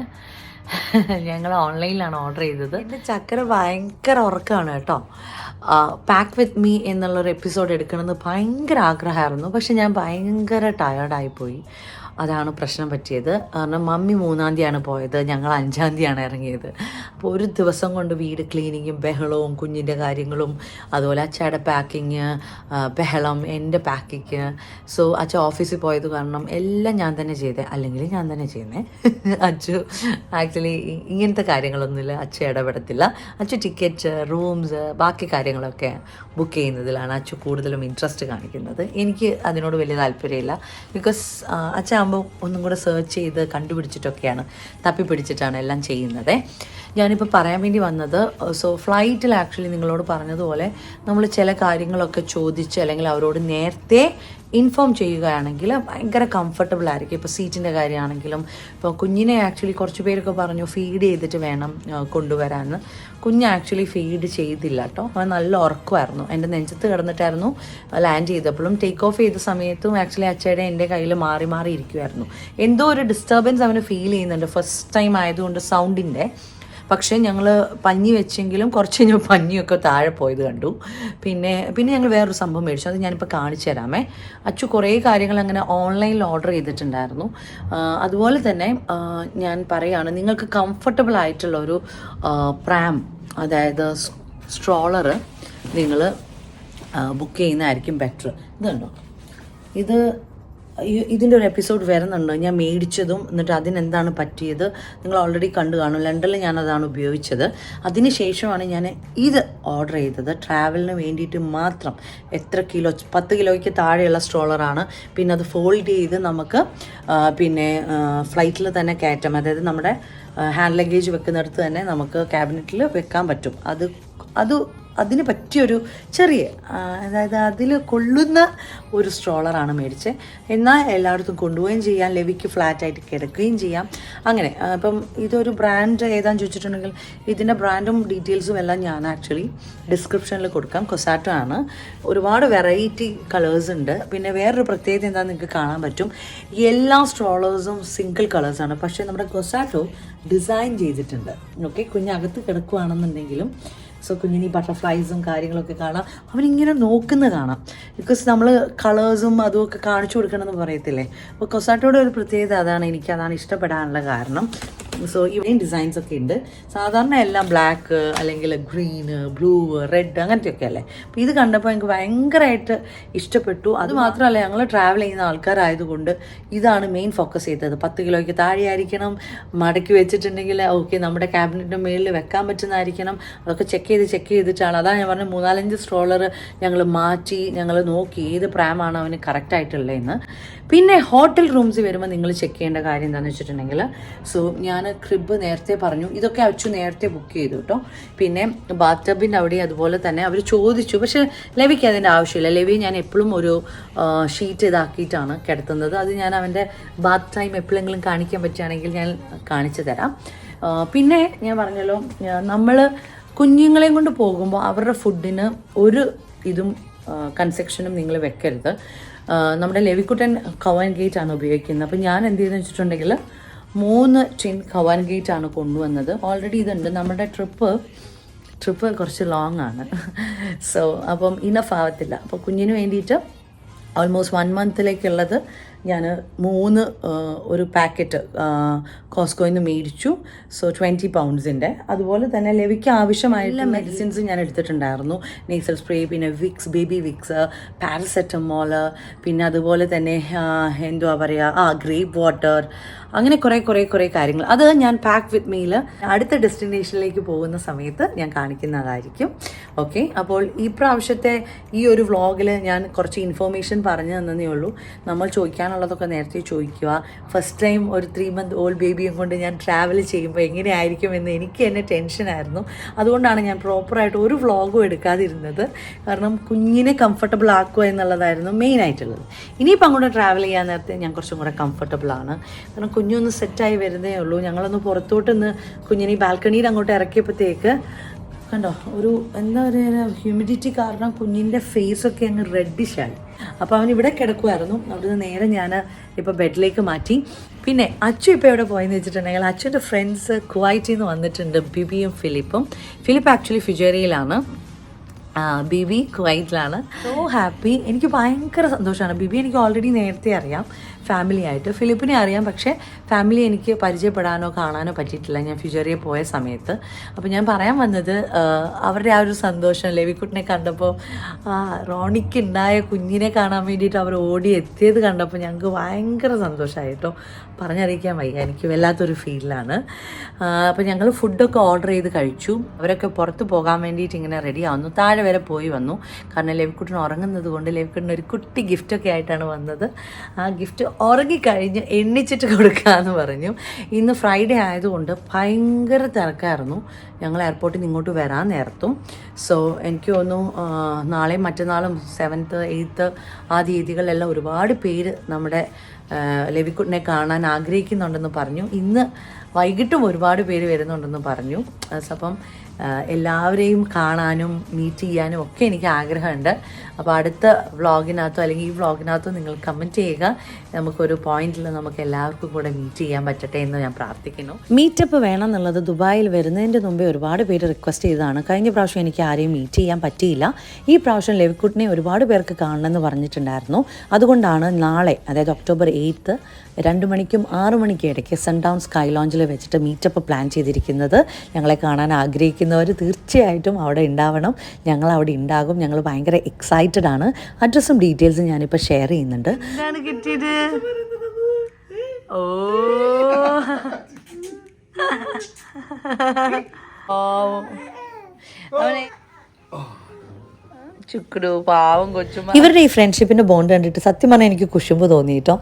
S1: ഞങ്ങൾ ഓൺലൈനിലാണ് ഓർഡർ ചെയ്തത്. എൻ്റെ ചക്കര ഭയങ്കര ഉറക്കമാണ് കേട്ടോ. പാക്ക് വിത്ത് മീ എന്നുള്ളൊരു എപ്പിസോഡ് എടുക്കണമെന്ന് ഭയങ്കര ആഗ്രഹമായിരുന്നു. പക്ഷെ ഞാൻ ഭയങ്കര ടയേർഡായിപ്പോയി. അതാണ് പ്രശ്നം പറ്റിയത്. കാരണം മമ്മി 3-ാം തീയതിയാണ് പോയത്, ഞങ്ങൾ 5-ാം തീയതിയാണ് ഇറങ്ങിയത്. അപ്പോൾ ഒരു ദിവസം കൊണ്ട് വീട് ക്ലീനിങ്ങും ബഹളവും കുഞ്ഞിൻ്റെ കാര്യങ്ങളും അതുപോലെ അച്ഛയുടെ പാക്കിങ് ബഹളം, എൻ്റെ പാക്കിങ്. സോ അച്ഛൻ ഓഫീസിൽ പോയത് കാരണം എല്ലാം ഞാൻ തന്നെ ചെയ്തേ, അല്ലെങ്കിൽ ഞാൻ തന്നെ ചെയ്യുന്നേ. അച്ചു ആക്ച്വലി ഇങ്ങനത്തെ കാര്യങ്ങളൊന്നുമില്ല, അച്ഛ ഇടപെടത്തില്ല. അച്ഛ ടിക്കറ്റ്, റൂംസ്, ബാക്കി കാര്യങ്ങളൊക്കെ ബുക്ക് ചെയ്യുന്നതിലാണ് അച്ഛ കൂടുതലും ഇൻട്രസ്റ്റ് കാണിക്കുന്നത്. എനിക്ക് അതിനോട് വലിയ താല്പര്യമില്ല. ബിക്കോസ് അച്ഛനാകുമ്പോൾ ഒന്നും കൂടെ സെർച്ച് ചെയ്ത് കണ്ടുപിടിച്ചിട്ടൊക്കെയാണ്, തപ്പിപ്പിടിച്ചിട്ടാണ് എല്ലാം ചെയ്യുന്നത്. ഞാനിപ്പോൾ പറയാൻ വേണ്ടി വന്നത്, സോ ഫ്ലൈറ്റിൽ ആക്ച്വലി നിങ്ങളോട് പറഞ്ഞതുപോലെ നമ്മൾ ചില കാര്യങ്ങളൊക്കെ ചോദിച്ച് അല്ലെങ്കിൽ അവരോട് നേരത്തെ ഇൻഫോം ചെയ്യുകയാണെങ്കിൽ ഭയങ്കര കംഫർട്ടബിൾ ആയിരിക്കും. ഇപ്പോൾ സീറ്റിൻ്റെ കാര്യമാണെങ്കിലും, ഇപ്പോൾ കുഞ്ഞിനെ ആക്ച്വലി കുറച്ച് പേരൊക്കെ പറഞ്ഞു ഫീഡ് ചെയ്തിട്ട് വേണം കൊണ്ടുവരാമെന്ന്. കുഞ്ഞ് ആക്ച്വലി ഫീഡ് ചെയ്തില്ല കേട്ടോ, അവൻ നല്ല ഉറക്കമായിരുന്നു. എൻ്റെ നെഞ്ചത്ത് കിടന്നിട്ടായിരുന്നു ലാൻഡ് ചെയ്തപ്പോഴും ടേക്ക് ഓഫ് ചെയ്ത സമയത്തും ആക്ച്വലി അച്ഛയുടെ എൻ്റെ കയ്യിൽ മാറി മാറി ഇരിക്കുമായിരുന്നു. എന്തോ ഒരു ഡിസ്റ്റർബൻസ് അവന് ഫീൽ ചെയ്യുന്നുണ്ട്, ഫസ്റ്റ് ടൈം ആയതുകൊണ്ട് സൗണ്ടിൻ്റെ. പക്ഷേ ഞങ്ങൾ പഞ്ഞി വെച്ചെങ്കിലും കുറച്ച് കഴിഞ്ഞപ്പോൾ പഞ്ഞിയൊക്കെ താഴെ പോയത് കണ്ടു. പിന്നെ ഞങ്ങൾ വേറൊരു സംഭവം മേടിച്ചു, അത് ഞാനിപ്പോൾ കാണിച്ചു തരാമേ. അച്ചു കുറേ കാര്യങ്ങൾ അങ്ങനെ ഓൺലൈനിൽ ഓർഡർ ചെയ്തിട്ടുണ്ടായിരുന്നു. അതുപോലെ തന്നെ ഞാൻ പറയുകയാണ്, നിങ്ങൾക്ക് കംഫർട്ടബിൾ ആയിട്ടുള്ള ഒരു പ്രാം, അതായത് സ്ട്രോളർ നിങ്ങൾ ബുക്ക് ചെയ്യുന്നതായിരിക്കും ബെറ്റർ. ഇതുണ്ടോ, ഇതിൻ്റെ ഒരു എപ്പിസോഡ് വരുന്നുണ്ട്, ഞാൻ മേടിച്ചതും എന്നിട്ട് അതിനെന്താണ് പറ്റിയത് നിങ്ങൾ ഓൾറെഡി കണ്ടു കാണും. ലണ്ടനിൽ ഞാനതാണ് ഉപയോഗിച്ചത്. അതിന് ശേഷമാണ് ഞാൻ ഇത് ഓർഡർ ചെയ്തത്, ട്രാവലിന് വേണ്ടിയിട്ട് മാത്രം. എത്ര കിലോ, 10 കിലോയ്ക്ക് താഴെയുള്ള സ്ട്രോളറാണ്. പിന്നെ അത് ഫോൾഡ് ചെയ്ത് നമുക്ക് പിന്നെ ഫ്ലൈറ്റിൽ തന്നെ കയറ്റാം. അതായത് നമ്മുടെ ഹാൻഡ് ലഗേജ് വെക്കുന്നിടത്ത് തന്നെ നമുക്ക് ക്യാബിനറ്റിൽ വെക്കാൻ പറ്റും. അതിന് പറ്റിയൊരു ചെറിയ, അതായത് അതിൽ കൊള്ളുന്ന ഒരു സ്ട്രോളറാണ് മേടിച്ചത്. എന്നാൽ എല്ലായിടത്തും കൊണ്ടുപോവുകയും ചെയ്യാം, ലെവിക്ക് ഫ്ലാറ്റായിട്ട് കിടക്കുകയും ചെയ്യാം. അങ്ങനെ അപ്പം ഇതൊരു ബ്രാൻഡ് ഏതാണെന്ന് ചോദിച്ചിട്ടുണ്ടെങ്കിൽ ഇതിൻ്റെ ബ്രാൻഡും ഡീറ്റെയിൽസും എല്ലാം ഞാൻ ആക്ച്വലി ഡിസ്ക്രിപ്ഷനിൽ കൊടുക്കാം. കൊസാറ്റോ ആണ്. ഒരുപാട് വെറൈറ്റി കളേഴ്സ് ഉണ്ട്. പിന്നെ വേറൊരു പ്രത്യേകത എന്താണെന്ന് നിങ്ങൾക്ക് കാണാൻ പറ്റും, എല്ലാ സ്ട്രോളേഴ്സും സിംഗിൾ കളേഴ്സാണ്. പക്ഷേ നമ്മുടെ കൊസാറ്റോ ഡിസൈൻ ചെയ്തിട്ടുണ്ട്. ഓക്കെ, കുഞ്ഞകത്ത് കിടക്കുകയാണെന്നുണ്ടെങ്കിലും സോ കുഞ്ഞിന് ഈ ബട്ടർഫ്ലൈസും കാര്യങ്ങളൊക്കെ കാണാം. അവനിങ്ങനെ നോക്കുന്ന കാണാം. ബിക്കോസ് നമ്മൾ കളേഴ്സും അതുമൊക്കെ കാണിച്ചു കൊടുക്കണമെന്ന് പറയത്തില്ലേ. അപ്പോൾ കൊസാറ്റോയുടെ ഒരു പ്രത്യേകത അതാണ്, എനിക്കതാണ് ഇഷ്ടപ്പെടാനുള്ള കാരണം. സോ ഇവിടെയും ഡിസൈൻസ് ഒക്കെ ഉണ്ട്. സാധാരണ എല്ലാം ബ്ലാക്ക് അല്ലെങ്കിൽ ഗ്രീന്, ബ്ലൂ, റെഡ് അങ്ങനത്തെയൊക്കെ അല്ലേ. അപ്പോൾ ഇത് കണ്ടപ്പോൾ എനിക്ക് ഭയങ്കരമായിട്ട് ഇഷ്ടപ്പെട്ടു. അത് മാത്രമല്ല, ഞങ്ങൾ ട്രാവൽ ചെയ്യുന്ന ആൾക്കാരായതുകൊണ്ട് ഇതാണ് മെയിൻ ഫോക്കസ് ചെയ്തത്. 10 കിലോയ്ക്ക് താഴെയായിരിക്കണം, മടക്കി വെച്ചിട്ടുണ്ടെങ്കിൽ ഓക്കെ നമ്മുടെ ക്യാബിനറ്റിൻ്റെ മുകളിൽ വെക്കാൻ പറ്റുന്നതായിരിക്കണം. അതൊക്കെ ചെക്ക് ചെയ്തിട്ടാണ്. അതാണ് ഞാൻ പറഞ്ഞത്, 3-4 സ്ട്രോളർ ഞങ്ങൾ മാറ്റി ഞങ്ങൾ നോക്കി ഏത് പ്രാമാണ് അവന് കറക്റ്റായിട്ടുള്ളതെന്ന്. പിന്നെ ഹോട്ടൽ റൂംസ് വരുമ്പോൾ നിങ്ങൾ ചെക്ക് ചെയ്യേണ്ട കാര്യം എന്താണെന്ന് വെച്ചിട്ടുണ്ടെങ്കിൽ, സോ ഞാൻ ക്രിബ് നേരത്തെ പറഞ്ഞു, ഇതൊക്കെ അച്ചു നേരത്തെ ബുക്ക് ചെയ്തു കേട്ടോ. പിന്നെ ബാത്ത് ടബിൻ്റെ അവിടെ അതുപോലെ തന്നെ അവർ ചോദിച്ചു, പക്ഷേ ലെവിക്ക് അതിൻ്റെ ആവശ്യമില്ല. ലെവി ഞാൻ എപ്പോഴും ഒരു ഷീറ്റ് ഇതാക്കിയിട്ടാണ് കിടത്തുന്നത്. അത് ഞാൻ അവൻ്റെ ബാത്ത് ടൈം എപ്പോഴെങ്കിലും കാണിക്കാൻ പറ്റുകയാണെങ്കിൽ ഞാൻ കാണിച്ചു തരാം. പിന്നെ ഞാൻ പറഞ്ഞല്ലോ, നമ്മൾ കുഞ്ഞുങ്ങളെയും കൊണ്ട് പോകുമ്പോൾ അവരുടെ ഫുഡിന് ഒരു ഇതും കൺസെക്ഷനും നിങ്ങൾ വെക്കരുത്. നമ്മുടെ ലെവിക്കുട്ടൻ കവാൻ ഗേറ്റ് ആണ് ഉപയോഗിക്കുന്നത്. അപ്പോൾ ഞാൻ എന്ത് ചെയ്തെന്ന് വെച്ചിട്ടുണ്ടെങ്കിൽ 3 ടിൻ കവാൻ ഗേറ്റ് ആണ് കൊണ്ടുവന്നത്. ഓൾറെഡി ഇതുണ്ട്. നമ്മുടെ ട്രിപ്പ് കുറച്ച് ലോങ് ആണ്. സോ അപ്പം ഇനഫ് ആവത്തില്ല. അപ്പോൾ കുഞ്ഞിന് വേണ്ടിയിട്ട് ഓൾമോസ്റ്റ് 1 മന്തിലേക്കുള്ളത് ഞാൻ 3 ഒരു പാക്കറ്റ് കോസ്കോയിൽ നിന്ന് മേടിച്ചു. സോ 20 പൗണ്ട്സിൻ്റെ. അതുപോലെ തന്നെ ലെവിക്ക് ആവശ്യമായിട്ടുള്ള മെഡിസിൻസ് ഞാൻ എടുത്തിട്ടുണ്ടായിരുന്നു. നേസൽ സ്പ്രേ, പിന്നെ വിക്സ്, ബേബി വിക്സ്, പാരസെറ്റമോൾ, പിന്നെ അതുപോലെ തന്നെ എന്തുവാ പറയുക, ഗ്രേപ്പ് വാട്ടർ, അങ്ങനെ കുറേ കാര്യങ്ങൾ. അത് ഞാൻ പാക്ക് വിത്ത് മീൽ അടുത്ത ഡെസ്റ്റിനേഷനിലേക്ക് പോകുന്ന സമയത്ത് ഞാൻ കാണിക്കുന്നതായിരിക്കും. ഓക്കെ, അപ്പോൾ ഈ പ്രാവശ്യത്തെ ഈ ഒരു വ്ളോഗിൽ ഞാൻ കുറച്ച് ഇൻഫോർമേഷൻ പറഞ്ഞു തന്നതേ ഉള്ളൂ. നമ്മൾ ചോദിക്കാനുള്ളതൊക്കെ നേരത്തെ ചോദിക്കുക. ഫസ്റ്റ് ടൈം ഒരു 3 month ഓൾഡ് ബേബിയും കൊണ്ട് ഞാൻ ട്രാവൽ ചെയ്യുമ്പോൾ എങ്ങനെയായിരിക്കും എന്ന് എനിക്ക് തന്നെ ടെൻഷനായിരുന്നു. അതുകൊണ്ടാണ് ഞാൻ പ്രോപ്പറായിട്ട് ഒരു വ്ളോഗും എടുക്കാതിരുന്നത്. കാരണം കുഞ്ഞിനെ കംഫർട്ടബിൾ ആക്കുക എന്നുള്ളതായിരുന്നു മെയിനായിട്ടുള്ളത്. ഇനിയിപ്പോൾ അങ്ങോട്ട് ട്രാവൽ ചെയ്യാൻ നേരത്തെ ഞാൻ കുറച്ചും കൂടെ കംഫർട്ടബിളാണ്. കാരണം കുഞ്ഞൊന്ന് സെറ്റായി വരുന്നേ ഉള്ളൂ. ഞങ്ങളൊന്ന് പുറത്തോട്ടൊന്ന് കുഞ്ഞിനെ ബാൽക്കണിയിൽ അങ്ങോട്ട് ഇറക്കിയപ്പോഴത്തേക്ക് കണ്ടോ, ഒരു എന്താ പറയുക, ഹ്യൂമിഡിറ്റി കാരണം കുഞ്ഞിൻ്റെ ഫേസൊക്കെ അങ്ങ് റെഡിഷായി. അപ്പോൾ അവൻ ഇവിടെ കിടക്കുമായിരുന്നു. അവിടുന്ന് നേരെ ഞാൻ ഇപ്പോൾ ബെഡിലേക്ക് മാറ്റി. പിന്നെ അച്ചു ഇപ്പോൾ എവിടെ പോയെന്ന് വെച്ചിട്ടുണ്ടെങ്കിൽ, അച്ചുൻ്റെ ഫ്രണ്ട്സ് കുവൈറ്റിൽ നിന്ന് വന്നിട്ടുണ്ട്, ബിബിയും ഫിലിപ്പും. ഫിലിപ്പ് ആക്ച്വലി ഫിജേറിയയിലാണ്. ബിബി കുവൈറ്റിലാണ്. So happy. എനിക്ക് ഭയങ്കര സന്തോഷമാണ്. ബിബി എനിക്ക് ഓൾറെഡി നേരത്തെ അറിയാം, ഫാമിലി ആയിട്ട്. ഫിലിപ്പിനെ അറിയാം, പക്ഷേ ഫാമിലി എനിക്ക് പരിചയപ്പെടാനോ കാണാനോ പറ്റിയിട്ടില്ല ഞാൻ ഫിജറിയെ പോയ സമയത്ത്. അപ്പോൾ ഞാൻ പറയാൻ വന്നത്, അവരുടെ ആ ഒരു സന്തോഷം ലെവിക്കുട്ടിനെ കണ്ടപ്പോൾ, റോണിക്ക് ഉണ്ടായ കുഞ്ഞിനെ കാണാൻ വേണ്ടിയിട്ട് അവർ ഓടി എത്തിയത് കണ്ടപ്പോൾ ഞങ്ങൾക്ക് ഭയങ്കര സന്തോഷമായി കേട്ടോ. പറഞ്ഞറിയിക്കാൻ വയ്യ, എനിക്ക് വല്ലാത്തൊരു ഫീലാണ്. അപ്പോൾ ഞങ്ങൾ ഫുഡൊക്കെ ഓർഡർ ചെയ്ത് കഴിച്ചു. അവരൊക്കെ പുറത്ത് പോകാൻ വേണ്ടിയിട്ട് ഇങ്ങനെ റെഡി ആവുന്നു. താഴെ വരെ പോയി വന്നു, കാരണം ലെവിക്കുട്ടിന് ഉറങ്ങുന്നത് കൊണ്ട്. ലെവിക്കുട്ടിന് ഒരു കുട്ടി ഗിഫ്റ്റൊക്കെ ആയിട്ടാണ് വന്നത്. ആ ഗിഫ്റ്റ് ഉറങ്ങിക്കഴിഞ്ഞ് എണ്ണിച്ചിട്ട് കൊടുക്കാമെന്ന് പറഞ്ഞു. ഇന്ന് ഫ്രൈഡേ ആയതുകൊണ്ട് ഭയങ്കര തിരക്കായിരുന്നു ഞങ്ങൾ എയർപോർട്ടിൽ നിന്ന് ഇങ്ങോട്ട് വരാൻ നേരത്തും. സോ എനിക്ക് തോന്നുന്നു നാളെയും മറ്റന്നാളും 7th 8th ആ തീയതികളിലെല്ലാം ഒരുപാട് പേര് നമ്മുടെ ലെവിക്കുട്ടിനെ കാണാൻ ആഗ്രഹിക്കുന്നുണ്ടെന്ന് പറഞ്ഞു. ഇന്ന് വൈകിട്ടും ഒരുപാട് പേര് വരുന്നുണ്ടെന്ന് പറഞ്ഞു. അപ്പം എല്ലാവരെയും കാണാനും മീറ്റ് ചെയ്യാനും ഒക്കെ എനിക്ക് ആഗ്രഹമുണ്ട്. അപ്പോൾ അടുത്ത വ്ളോഗിനകത്തോ അല്ലെങ്കിൽ ഈ വ്ളോഗിനകത്തോ നിങ്ങൾ കമൻറ്റ് ചെയ്യുക. നമുക്കൊരു പോയിന്റിൽ നമുക്ക് എല്ലാവർക്കും കൂടെ മീറ്റ് ചെയ്യാൻ പറ്റട്ടെ എന്ന് ഞാൻ പ്രാർത്ഥിക്കുന്നു. മീറ്റപ്പ് വേണം എന്നുള്ളത് ദുബായിൽ വരുന്നതിൻ്റെ മുമ്പേ ഒരുപാട് പേര് റിക്വസ്റ്റ് ചെയ്തതാണ്. കഴിഞ്ഞ പ്രാവശ്യം എനിക്ക് ആരെയും മീറ്റ് ചെയ്യാൻ പറ്റിയില്ല. ഈ പ്രാവശ്യം ലെവിക്കുട്ടിനെ ഒരുപാട് പേർക്ക് കാണണമെന്ന് പറഞ്ഞിട്ടുണ്ടായിരുന്നു. അതുകൊണ്ടാണ് നാളെ, അതായത് October 8th 2 മണിക്കും 6 മണിക്കും ഇടയ്ക്ക് സെൻറ്റ് ജോൺസ് സ്കൈ ലോഞ്ചിൽ വെച്ചിട്ട് മീറ്റപ്പ് പ്ലാൻ ചെയ്തിരിക്കുന്നത്. ഞങ്ങളെ കാണാൻ ആഗ്രഹിക്കുന്നവർ തീർച്ചയായിട്ടും അവിടെ ഉണ്ടാവണം. ഞങ്ങൾ അവിടെ ഉണ്ടാകും. ഞങ്ങൾ ഭയങ്കര എക്സൈറ്റഡ് ആണ്. അഡ്രസ്സും ഡീറ്റെയിൽസും ഞാനിപ്പോൾ ഷെയർ ചെയ്യുന്നുണ്ട്. എന്താണ് കിട്ടിയത്? ഓ അവനെ ചുക്കുടു പാവം കൊച്ചും. ഇവരുടെ ഈ ഫ്രണ്ട്ഷിപ്പിൻ്റെ ബോണ്ട് കണ്ടിട്ട് സത്യം പറഞ്ഞാൽ എനിക്ക് കുശുമ്പ് തോന്നിയിട്ടോ.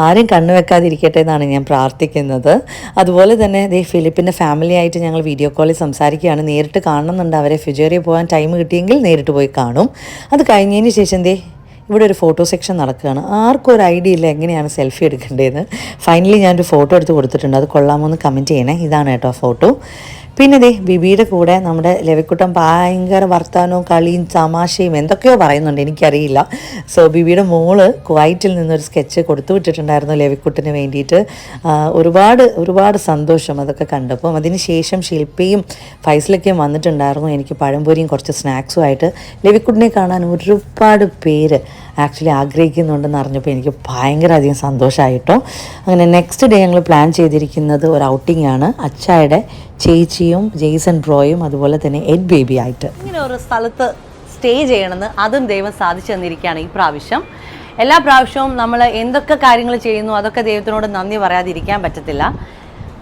S1: ആരും കണ്ണു വെക്കാതിരിക്കട്ടെ എന്നാണ് ഞാൻ പ്രാർത്ഥിക്കുന്നത്. അതുപോലെ തന്നെ ഫിലിപ്പിൻ്റെ ഫാമിലി ആയിട്ട് ഞങ്ങൾ വീഡിയോ കോളിൽ സംസാരിക്കുകയാണ്. നേരിട്ട് കാണണമെന്നുണ്ട് അവരെ. ഫിജറിയിൽ പോകാൻ ടൈം കിട്ടിയെങ്കിൽ നേരിട്ട് പോയി കാണും. അത് കഴിഞ്ഞതിന് ശേഷം ഇവിടെ ഒരു ഫോട്ടോ സെക്ഷൻ നടക്കുകയാണ്. ആർക്കും ഒരു ഐഡിയ ഇല്ല എങ്ങനെയാണ് സെൽഫി എടുക്കേണ്ടതെന്ന്. ഫൈനലി ഞാനൊരു ഫോട്ടോ എടുത്ത് കൊടുത്തിട്ടുണ്ട്. അത് കൊള്ളാമോ എന്ന് കമൻറ്റ് ചെയ്യണേ. ഇതാണ് കേട്ടോ ഫോട്ടോ. പിന്നെ ബിബിയുടെ കൂടെ നമ്മുടെ ലെവിക്കുട്ടൻ ഭയങ്കര വർത്താനവും കളിയും തമാശയും എന്തൊക്കെയോ പറയുന്നുണ്ട്, എനിക്കറിയില്ല. സോ ബിബിയുടെ മോള് കുവൈറ്റിൽ നിന്നൊരു സ്കെച്ച് കൊടുത്തു വിട്ടിട്ടുണ്ടായിരുന്നു ലെവിക്കുട്ടിന് വേണ്ടിയിട്ട്. ഒരുപാട് സന്തോഷം അതൊക്കെ കണ്ടപ്പോൾ. അതിന് ശേഷം ശില്പയും ഫൈസലൊക്കെയും വന്നിട്ടുണ്ടായിരുന്നു. എനിക്ക് പഴംപൊരിയും കുറച്ച് സ്നാക്സും ആയിട്ട്. ലെവിക്കുട്ടിനെ കാണാൻ ഒരുപാട് പേര് ആക്ച്വലി ആഗ്രഹിക്കുന്നുണ്ടെന്ന് അറിഞ്ഞപ്പോൾ എനിക്ക് ഭയങ്കര അധികം സന്തോഷമായിട്ടോ. അങ്ങനെ നെക്സ്റ്റ് ഡേ ഞങ്ങൾ പ്ലാൻ ചെയ്തിരിക്കുന്നത് ഒരു ഔട്ടിംഗ് ആണ്. അച്ചായുടെ ചേച്ചിയും ജെയ്സൺ ബ്രോയും അതുപോലെ തന്നെ എഡ് ബേബി ആയിട്ട് ഇങ്ങനെ ഒരു സ്ഥലത്ത് സ്റ്റേ ചെയ്യണമെന്ന് അതും ദൈവം സാധിച്ചു തന്നിരിക്കുകയാണ് ഈ പ്രാവശ്യം. എല്ലാ പ്രാവശ്യവും നമ്മൾ എന്തൊക്കെ കാര്യങ്ങൾ ചെയ്യുന്നു അതൊക്കെ ദൈവത്തിനോട് നന്ദി പറയാതിരിക്കാൻ പറ്റത്തില്ല.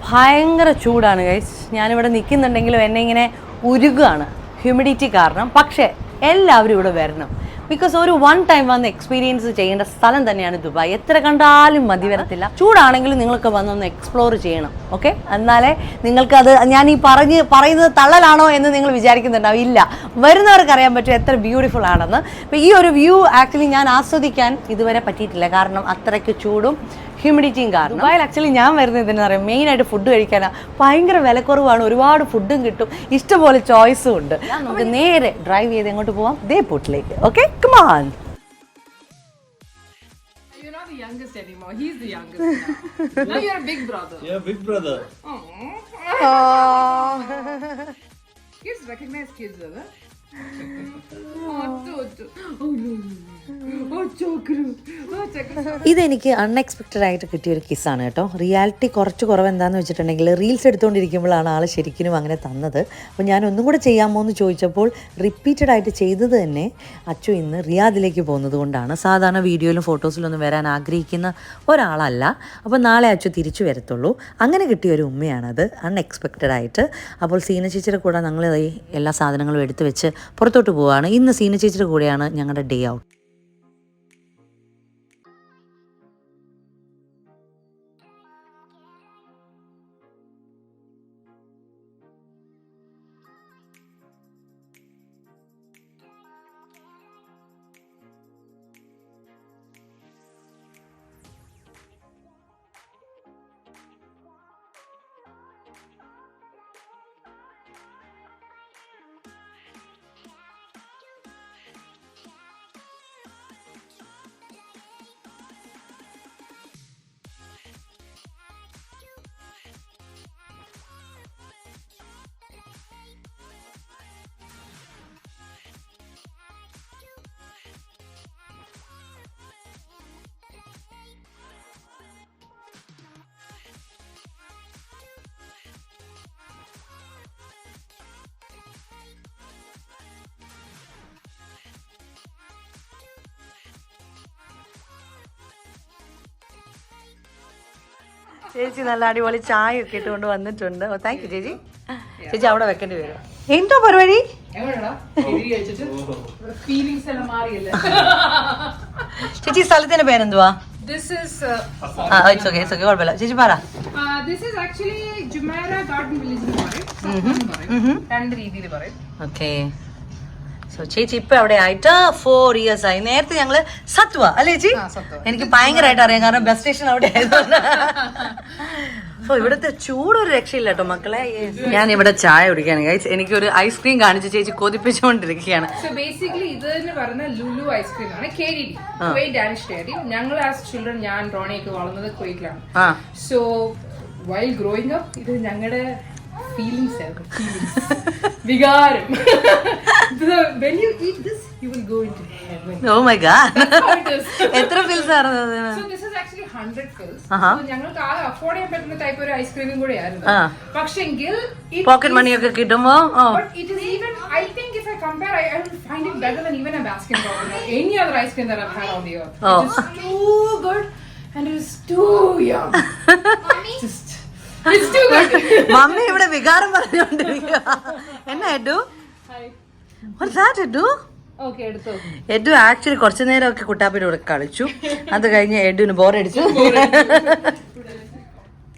S1: ഭയങ്കര ചൂടാണ് ഗൈസ്. ഞാനിവിടെ നിൽക്കുന്നുണ്ടെങ്കിലും എന്നെ ഇങ്ങനെ ഉരുകുകയാണ് ഹ്യൂമിഡിറ്റി കാരണം. പക്ഷേ എല്ലാവരും ഇവിടെ വരണം. ബിക്കോസ് ഒരു 1 ടൈം വന്ന് എക്സ്പീരിയൻസ് ചെയ്യേണ്ട സ്ഥലം തന്നെയാണ് ദുബായ്. എത്ര കണ്ടാലും മതി വരത്തില്ല. ചൂടാണെങ്കിലും നിങ്ങൾക്ക് വന്നൊന്ന് എക്സ്പ്ലോർ ചെയ്യണം. ഓക്കെ, എന്നാലേ നിങ്ങൾക്കത് ഞാൻ ഈ പറയുന്നത് തള്ളലാണോ എന്ന് നിങ്ങൾ വിചാരിക്കുന്നുണ്ടാവും. ഇല്ല, വരുന്നവർക്ക് അറിയാൻ പറ്റും എത്ര ബ്യൂട്ടിഫുൾ ആണെന്ന്. അപ്പോൾ ഈ ഒരു വ്യൂ ആക്ച്വലി ഞാൻ ആസ്വദിക്കാൻ ഇതുവരെ പറ്റിയിട്ടില്ല, കാരണം അത്രയ്ക്ക് ചൂടും ഹ്യൂമിഡിറ്റിയും കാരണം. ദുബായിൽ ആക്ച്വലി ഞാൻ വരുന്നത് എന്തെന്ന് പറയാം, മെയിനായിട്ട് ഫുഡ് കഴിക്കാനാണ്. ഭയങ്കര വിലക്കുറവാണ്, ഒരുപാട് ഫുഡും കിട്ടും, ഇഷ്ടംപോലെ ചോയ്സും ഉണ്ട്. നമുക്ക് നേരെ ഡ്രൈവ് ചെയ്ത് എങ്ങോട്ട് പോവാം? എയർപോർട്ടിലേക്ക്. Okay, come on.
S3: You're not the youngest anymore. He's the youngest now. Now you're a big brother.
S4: Yeah, big brother.
S3: Kids recognize kids, huh? Oh, Toto. Oh, no. Oh, Chokru. Oh, Chokru.
S1: ഇതെനിക്ക് unexpected ആയിട്ട് കിട്ടിയൊരു കിസ്സാണ് കേട്ടോ. Reality കുറച്ച് കുറവ് എന്താണെന്ന് വെച്ചിട്ടുണ്ടെങ്കിൽ, reels എടുത്തുകൊണ്ടിരിക്കുമ്പോഴാണ് ആൾ ശരിക്കും അങ്ങനെ തന്നത്. അപ്പോൾ ഞാൻ ഒന്നും കൂടെ ചെയ്യാമോ എന്ന് ചോദിച്ചപ്പോൾ റിപ്പീറ്റഡ് ആയിട്ട് ചെയ്തത് തന്നെ അച്ചു ഇന്ന് റിയാദിലേക്ക് പോകുന്നത് കൊണ്ടാണ്. സാധാരണ വീഡിയോയിലും ഫോട്ടോസിലൊന്നും വരാൻ ആഗ്രഹിക്കുന്ന ഒരാളല്ല. അപ്പോൾ നാളെ അച്ചു തിരിച്ചു വരത്തുള്ളൂ. അങ്ങനെ കിട്ടിയൊരു ഉമ്മയാണത്, അൺഎക്സ്പെക്റ്റഡ് ആയിട്ട്. അപ്പോൾ സീന ചേച്ചിയുടെ കൂടെ ഞങ്ങൾ എല്ലാ സാധനങ്ങളും എടുത്ത് വെച്ച് പുറത്തോട്ട് പോവുകയാണ്. ഇന്ന് സീന ചേച്ചിയുടെ കൂടെയാണ് ഞങ്ങളുടെ ഡേ ഔട്ട്.
S2: ചേച്ചി നല്ല അടിപൊളി ചായ ഒക്കെ ഇട്ടുകൊണ്ട് വന്നിട്ടുണ്ട്. താങ്ക് യു ചേച്ചി. ചേച്ചി അവിടെ വെക്കേണ്ടി വരും. എന്തോ പരിപാടി? ചേച്ചി സ്ഥലത്തിന്റെ പേരെന്തുവാ?
S3: This is
S2: it's okay, കുഴപ്പമില്ല. ചേച്ചി പറ.
S3: This is actually Jumeirah Garden Village എന്ന് പറയും. രണ്ട് രീതിയിൽ പറയും.
S2: Okay. സോ ചേച്ചി ഇപ്പൊ അവിടെ ആയിട്ട് 4 years ആയി. നേരത്തെ ഞങ്ങള് സത്വ അല്ലേ ചേച്ചി? എനിക്ക് ഭയങ്കരമായിട്ട് അറിയാം, കാരണം ബസ് സ്റ്റേഷൻ അവിടെ ആയതുകൊണ്ട്. സോ ഇവിടുത്തെ ചൂടൊരു രക്ഷയില്ല കേട്ടോ മക്കളെ. ഞാൻ ഇവിടെ ചായ കുടിക്കാണ് ഗൈസ്. എനിക്കൊരു ഐസ്ക്രീം കാണിച്ച് ചേച്ചി കൊതിപ്പിച്ചുകൊണ്ടിരിക്കുകയാണ്.
S3: സോ ബേസിക്കലി ഇത് എന്ന് പറയുന്ന ലുലു ഐസ്ക്രീം ആണ്. KDD, Kuwait Danish dairy. ഞങ്ങൾ ആസ് ചിൽഡ്രൻ, ഞാൻ റോണിയൊക്കെ വളർന്നത് കുവൈറ്റിലാണ്. സോ വൈൽ ഗ്രോയിങ് അപ്പ് ഇത് ഞങ്ങളുടെ ഫീലിംഗ്സ് ആയിരുന്നു, വികാരം. When you eat this, you will go into heaven.
S2: Oh my god.
S3: That's how it is.
S2: എത്ര ഫിൽസ് ആയിരുന്നു?
S3: So this is actually 100 fills. So ഞങ്ങൾക്ക് ആ അഫോർഡ് ചെയ്യാൻ പറ്റുന്ന ടൈപ്പ് ഒരു ഐസ്ക്രീമും കൂടെ ആയിരുന്നു. പക്ഷെങ്കിൽ
S2: പോക്കറ്റ് മണി ഒക്കെ കിട്ടുമ്പോ
S3: but it is even, I think if I compare, I will find it better than even a Baskin Robbins or any other ice cream that I've had on the earth. It is too good and it is too young. It's too good.
S2: Mummy ഇവിടെ വികാരം പറഞ്ഞുകൊണ്ടിരിക്കുക. എന്നാ എഡു? What's that, എഡു?
S3: Okay, എടുത്തോ.
S2: എഡു actually കുറച്ചു നേരം ഒക്കെ കുട്ടാപ്പിയുടെ കൂടെ കളിച്ചു. അത് കഴിഞ്ഞ് എഡുവിന് ബോറടിച്ചു.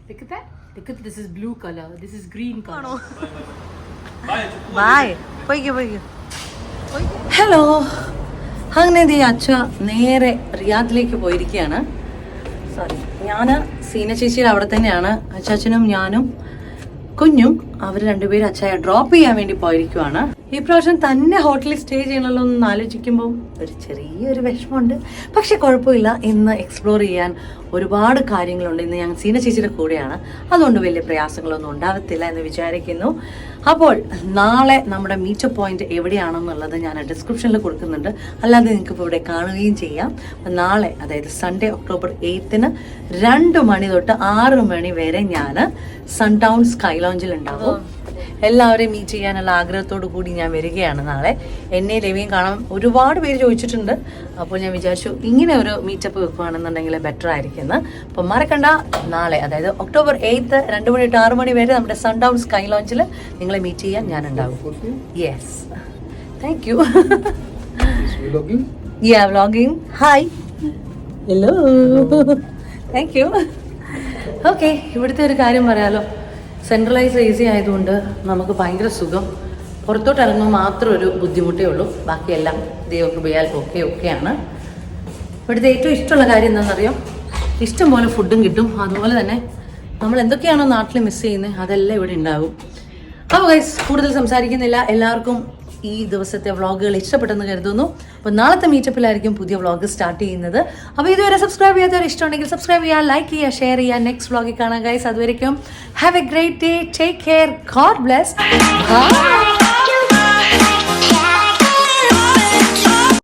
S3: Look at that. Look at this is blue color. This is green color.
S2: Bye. പോയിക്കോ. ഹലോ. അങ്ങനെ അച്ഛ നേരെ റിയാദിലേക്ക് പോയിരിക്കുകയാണ്. സോറി, ഞാൻ സീന ചേച്ചിയുടെ അവിടെ തന്നെയാണ്. അച്ചാച്ചനും ഞാനും കുഞ്ഞും അവർ രണ്ടുപേരും അച്ചായ ഡ്രോപ്പ് ചെയ്യാൻ വേണ്ടി പോയിരിക്കുവാണ്. ഈ പ്രാവശ്യം തന്നെ ഹോട്ടലിൽ സ്റ്റേ ചെയ്യണമല്ലോ എന്ന് ആലോചിക്കുമ്പോൾ ഒരു ചെറിയൊരു വിഷമമുണ്ട്. പക്ഷെ കുഴപ്പമില്ല, ഇന്ന് എക്സ്പ്ലോർ ചെയ്യാൻ ഒരുപാട് കാര്യങ്ങളുണ്ട്. ഇന്ന് ഞാൻ സീന ചേച്ചിയുടെ കൂടെയാണ്, അതുകൊണ്ട് വലിയ പ്രയാസങ്ങളൊന്നും ഉണ്ടാവത്തില്ല എന്ന് വിചാരിക്കുന്നു. അപ്പോൾ നാളെ നമ്മുടെ മീറ്റപ്പ് പോയിന്റ് എവിടെയാണെന്നുള്ളത് ഞാൻ ഡിസ്ക്രിപ്ഷനിൽ കൊടുക്കുന്നുണ്ട്, അല്ലാതെ നിങ്ങൾക്ക് ഇപ്പോൾ ഇവിടെ കാണുകയും ചെയ്യാം. നാളെ, അതായത് സൺഡേ ഒക്ടോബർ 8 2 മണി തൊട്ട് 6 മണി വരെ ഞാൻ സൺടൗൺ സ്കൈ ലോഞ്ചിൽ ഉണ്ടാവും. എല്ലാവരെയും മീറ്റ് ചെയ്യാനുള്ള ആഗ്രഹത്തോടു കൂടി ഞാൻ വരികയാണ് നാളെ. എന്നെ ലെവിയും കാണാൻ ഒരുപാട് പേര് ചോദിച്ചിട്ടുണ്ട്. അപ്പോൾ ഞാൻ വിചാരിച്ചു ഇങ്ങനെ ഒരു മീറ്റപ്പ് വെക്കുകയാണെന്നുണ്ടെങ്കിൽ ബെറ്റർ ആയിരിക്കും. അപ്പോൾ മറക്കണ്ട, നാളെ അതായത് ഒക്ടോബർ 8 2 മണി തൊട്ട് 6 മണി വരെ നമ്മുടെ സൺടൗൺ സ്കൈ ലോഞ്ചിൽ നിങ്ങളെ മീറ്റ് ചെയ്യാൻ ഞാൻ ഉണ്ടാവും. Yes, thank you. Vlogging. Hi, hello, thank you. Okay, ഇവിടുത്തെ ഒരു കാര്യം പറയാലോ, സെൻട്രലൈസ് എ സി ആയതുകൊണ്ട് നമുക്ക് ഭയങ്കര സുഖം. പുറത്തോട്ട് ഇറങ്ങുമ്പോൾ മാത്രം ഒരു ബുദ്ധിമുട്ടേ ഉള്ളൂ, ബാക്കിയെല്ലാം ദൈവകൃപയാൽ ഓക്കെയാണ്. ഇവിടുത്തെ ഏറ്റവും ഇഷ്ടമുള്ള കാര്യം എന്താണെന്നറിയാം, ഇഷ്ടം പോലെ ഫുഡും കിട്ടും. അതുപോലെ തന്നെ നമ്മൾ എന്തൊക്കെയാണോ നാട്ടിൽ മിസ് ചെയ്യുന്നത് അതെല്ലാം ഇവിടെ ഉണ്ടാകും. അപ്പോൾ ഗൈസ്, കൂടുതൽ സംസാരിക്കുന്നില്ല. എല്ലാവർക്കും ഈ ദിവസത്തെ വ്ളോഗുകൾ ഇഷ്ടപ്പെട്ടെന്ന് കരുതുന്നു. അപ്പോൾ നാളത്തെ മീറ്റപ്പിലായിരിക്കും പുതിയ വ്ളോഗ് സ്റ്റാർട്ട് ചെയ്യുന്നത്. അപ്പോൾ ഇതുവരെ സബ്സ്ക്രൈബ് ചെയ്യാത്തവർ ഇഷ്ടമുണ്ടെങ്കിൽ സബ്സ്ക്രൈബ് ചെയ്യുക, ലൈക്ക് ചെയ്യുക, ഷെയർ ചെയ്യുക. നെക്സ്റ്റ് വ്ളോഗിൽ കാണാം ഗൈസ്. അതുവരെയ്ക്കും have a great day, take care, God bless.